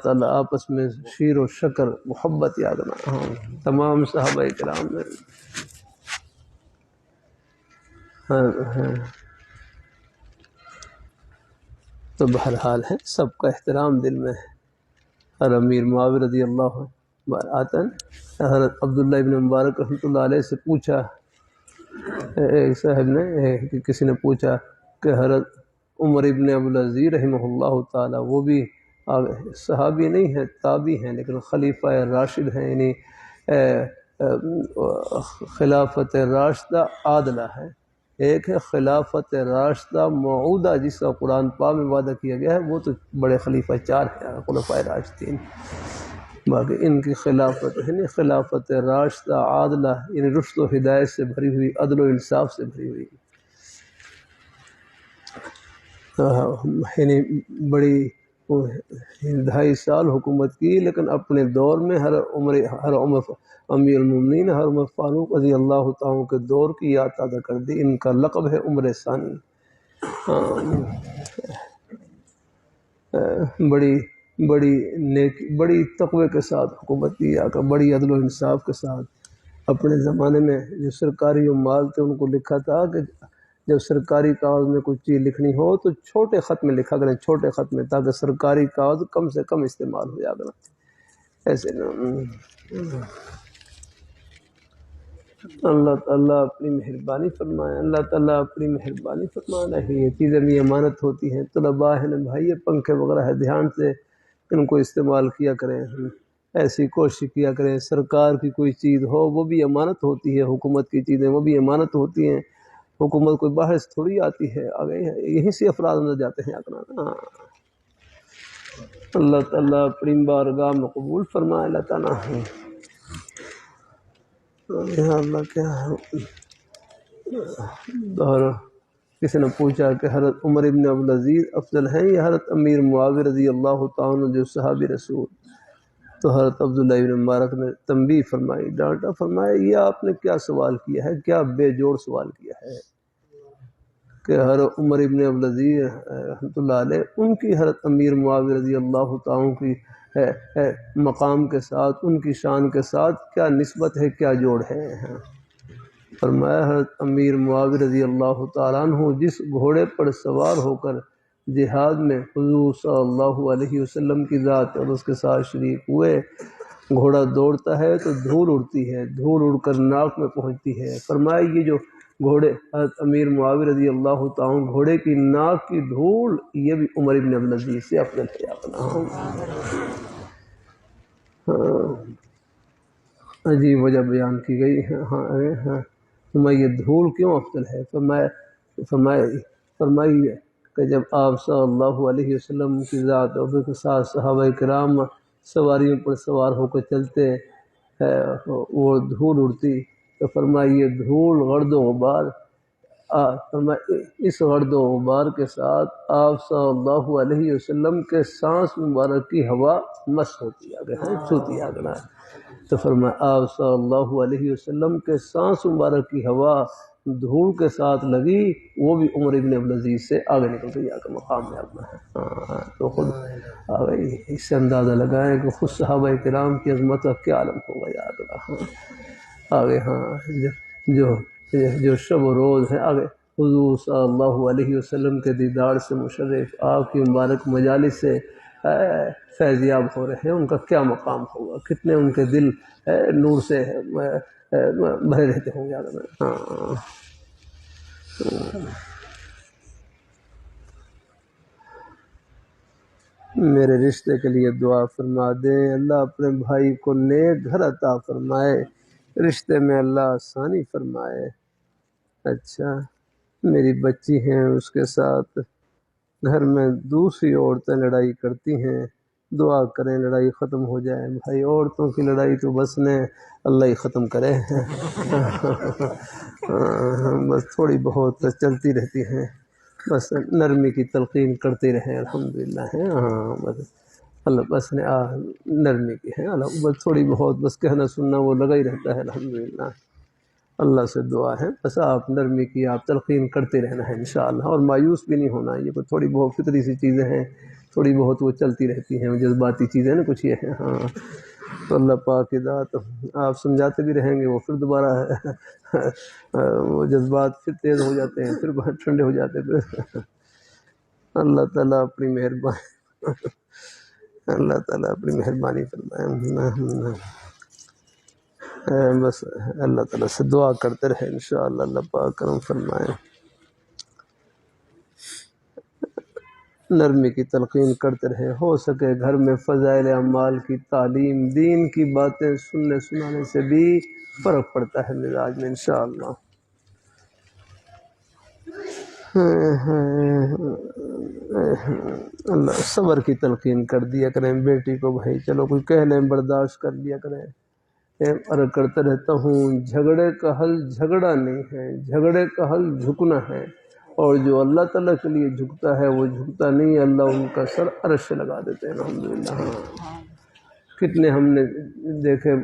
تعالیٰ آپس میں شیر و شکر محبت یاد کرنا، تمام صحابہ کرام میں تو بہرحال ہے، سب کا احترام دل میں ہے۔ اور امیر معاویہ رضی اللہ عنہ آتا ہے، حضرت عبداللہ ابن مبارک رحمۃ اللہ علیہ سے پوچھا، ایک صاحب نے کسی نے پوچھا کہ حضرت عمر ابن عبدالعزیز رحمہ اللہ تعالیٰ، وہ بھی صحابی نہیں ہیں، تابعی ہیں، لیکن خلیفہ راشد ہیں، یعنی خلافت راشدہ عادلہ ہے۔ ایک ہے خلافت راشدہ موعودہ جس کا قرآن پاک میں وعدہ کیا گیا ہے، وہ تو بڑے خلیفہ چار ہیں خلفائے راشدین، باقی ان کی خلافت ہے نہیں، خلافت راشدہ عادلہ یعنی رشد و ہدایت سے بھری ہوئی، عدل و انصاف سے بھری ہوئی، یعنی بڑی 2.5 سال حکومت کی، لیکن اپنے دور میں ہر عمر امیر المومنین ہر عمر فاروق رضی اللہ تعالیٰ کے دور کی یاد تازہ کر دی۔ ان کا لقب ہے عمر ثانی۔ بڑی نیکی، بڑی تقوی کے ساتھ حکومت کی، بڑی عدل و انصاف کے ساتھ۔ اپنے زمانے میں جو سرکاری عمال تھے ان کو لکھا تھا کہ جب سرکاری کاغذ میں کوئی چیز لکھنی ہو تو چھوٹے خط میں لکھا کریں، چھوٹے خط میں، تاکہ سرکاری کاغذ کم سے کم استعمال ہو جا کریں۔ ایسے اللہ تعالیٰ اپنی مہربانی فرمائے، اللہ تعالیٰ اپنی مہربانی فرمانا ہے۔ یہ چیزیں بھی امانت ہوتی ہیں، طلباء ہیں بھائی، یہ پنکھے وغیرہ ہے، دھیان سے ان کو استعمال کیا کریں، ایسی کوشش کیا کریں۔ سرکار کی کوئی چیز ہو وہ بھی امانت ہوتی ہے، حکومت کی چیزیں وہ بھی امانت ہوتی ہیں، حکومت کوئی باہر سے تھوڑی آتی ہے، آگئی ہے، یہیں سے افراد اندر جاتے ہیں۔ اللہ تعالیٰ اپنی بارگاہ میں قبول فرمائے، اللہ تعالیٰ اللہ کیا اور کسی نے پوچھا کہ حضرت عمر ابن عبدالعزیز افضل ہیں یا حضرت امیر معاویہ رضی اللہ تعالیٰ جو صحابی رسول؟ تو حضرت عبداللہ ابن مبارک نے تنبیہ فرمائی، ڈانٹا، فرمایا یہ آپ نے کیا سوال کیا ہے، کیا بے جوڑ سوال کیا ہے کہ حضرت عمر ابن عبدالعزیز رحمۃ اللہ علیہ ان کی حضرت امیر معاویہ رضی اللہ تعالیٰ کی مقام کے ساتھ، ان کی شان کے ساتھ کیا نسبت ہے، کیا جوڑ ہے۔ فرمایا حضرت امیر معاویہ رضی اللہ تعالیٰ عنہ جس گھوڑے پر سوار ہو کر جہاد میں حضور صلی اللہ علیہ وسلم کی ذات اور اس کے ساتھ شریک ہوئے، گھوڑا دوڑتا ہے تو دھول اڑتی ہے، دھول اڑ کر ناک میں پہنچتی ہے۔ فرمایا یہ جو گھوڑے حضرت امیر معاویہ رضی اللہ تعالیٰ گھوڑے کی ناک کی دھول، یہ بھی عمر ابن عبدالعزیز سے افضل ہے اپنا۔ عجیب وجہ بیان کی گئی ہے۔ فرمایا یہ دھول کیوں افضل ہے؟ فرمائی کہ جب آپ صلی اللہ علیہ وسلم کی ذات عقدس کے ساتھ صحابہ کرام سواریوں پر سوار ہو کر چلتے وہ دھول اڑتی تو فرمایا یہ دھول غرد و غبار اس غرد و غبار کے ساتھ آپ صلی اللہ علیہ وسلم کے سانس مبارک کی ہوا مس ہوتی آگے چھوتی آگنا تو فرمایا آپ صلی اللہ علیہ وسلم کے سانس مبارک کی ہوا دھول کے ساتھ لگی، وہ بھی عمر ابن عبدالعزیز سے آگے نکل گئی، آگے مقام میں آگنا ہے۔ تو خود آگے اس سے اندازہ لگائیں کہ خود صحابہ کرام کی عظمت کا کیا عالم ہوگا آگے آگے جو شب و روز ہے آگے حضور صلی اللہ علیہ وسلم کے دیدار سے مشرف، آپ کی مبارک مجالس سے فیضیاب ہو رہے ہیں، ان کا کیا مقام ہوگا، کتنے ان کے دل نور سے بھرے رہتے ہوں گے۔ میرے رشتے کے لیے دعا فرما دیں، اللہ اپنے بھائی کو نیک گھر عطا فرمائے، رشتے میں اللہ آسانی فرمائے۔ اچھا میری بچی ہیں، اس کے ساتھ گھر میں دوسری عورتیں لڑائی کرتی ہیں، دعا کریں لڑائی ختم ہو جائے۔ بھائی عورتوں کی لڑائی تو بس نے اللہ ہی ختم کرے بس تھوڑی بہت چلتی رہتی ہیں، بس نرمی کی تلقین کرتے رہیں، الحمدللہ ہے۔ ہاں بس اللہ بس نے نرمی کی ہے، اللہ بس تھوڑی بہت بس کہنا سننا وہ لگا ہی رہتا ہے، الحمدللہ۔ اللہ سے دعا ہے بس آپ نرمی کی آپ تلقین کرتے رہنا ہے انشاءاللہ، اور مایوس بھی نہیں ہونا۔ یہ کوئی تھوڑی بہت فطری سی چیزیں ہیں، تھوڑی بہت وہ چلتی رہتی ہیں، جذباتی چیزیں نا کچھ یہ ہیں۔ ہاں تو اللہ پاک کی ذات آپ سمجھاتے بھی رہیں گے، وہ پھر دوبارہ وہ جذبات پھر تیز ہو جاتے ہیں، پھر بہت ٹھنڈے ہو جاتے ہیں۔ پھر اللہ تعالیٰ اپنی مہربانی اللہ تعالیٰ اپنی مہربانی فرمائے۔ بس اللہ تعالیٰ سے دعا کرتے رہے انشاءاللہ، اللہ پاک کرم فرمائے۔ نرمی کی تلقین کرتے رہے، ہو سکے گھر میں فضائل اعمال کی تعلیم، دین کی باتیں سننے سنانے سے بھی فرق پڑتا ہے مزاج میں انشاءاللہ۔ اللہ صبر کی تلقین کر دیا کریں بیٹی کو، بھائی چلو کوئی کہہ لیں برداشت کر لیا کریں۔ عرض کرتا رہتا ہوں جھگڑے کا حل جھگڑا نہیں ہے، جھگڑے کا حل جھکنا ہے، اور جو اللہ تعالیٰ کے لیے جھکتا ہے وہ جھکتا نہیں ہے، اللہ ان کا سر عرش سے لگا دیتے ہیں الحمدللہ۔ کتنے ہم نے دیکھے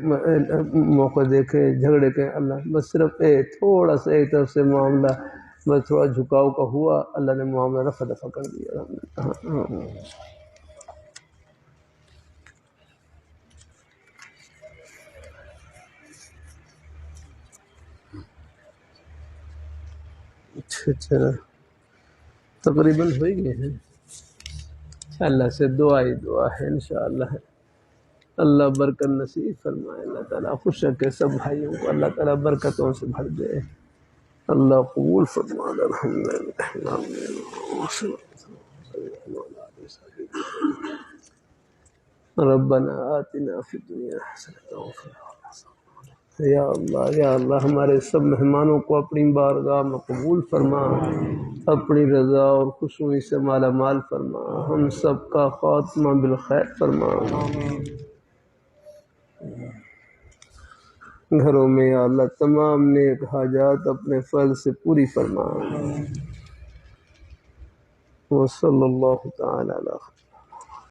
موقع دیکھے جھگڑے کے، اللہ بس صرف تھوڑا سا ایک طرف سے معاملہ بس تھوڑا جھکاؤ کا ہوا، اللہ نے معاملہ رفع دفع کر دیا الحمدللہ۔ اچھا تقریباً ہو ہی گئے ہیں، اللہ سے دعا ہی دعا ہے انشاءاللہ۔ اللہ برکت نصیب فرمائے، اللہ تعالیٰ خوش رکھے سب بھائیوں کو، اللہ تعالیٰ برکتوں سے بھر دے، اللہ قبول فرمائے الحمدللہ۔ ربنا آتنا فی الدنیا حسنۃ وفی الآخرۃ حسنۃ۔ یا اللہ یا اللہ ہمارے سب مہمانوں کو اپنی بارگاہ میں قبول فرما، اپنی رضا اور خوشنودی سے مالا مال فرما، ہم سب کا خاتمہ بالخیر فرما۔ گھروں میں یا اللہ تمام نیک حاجات اپنے فضل سے پوری فرما۔ وصلی اللہ تعالی علی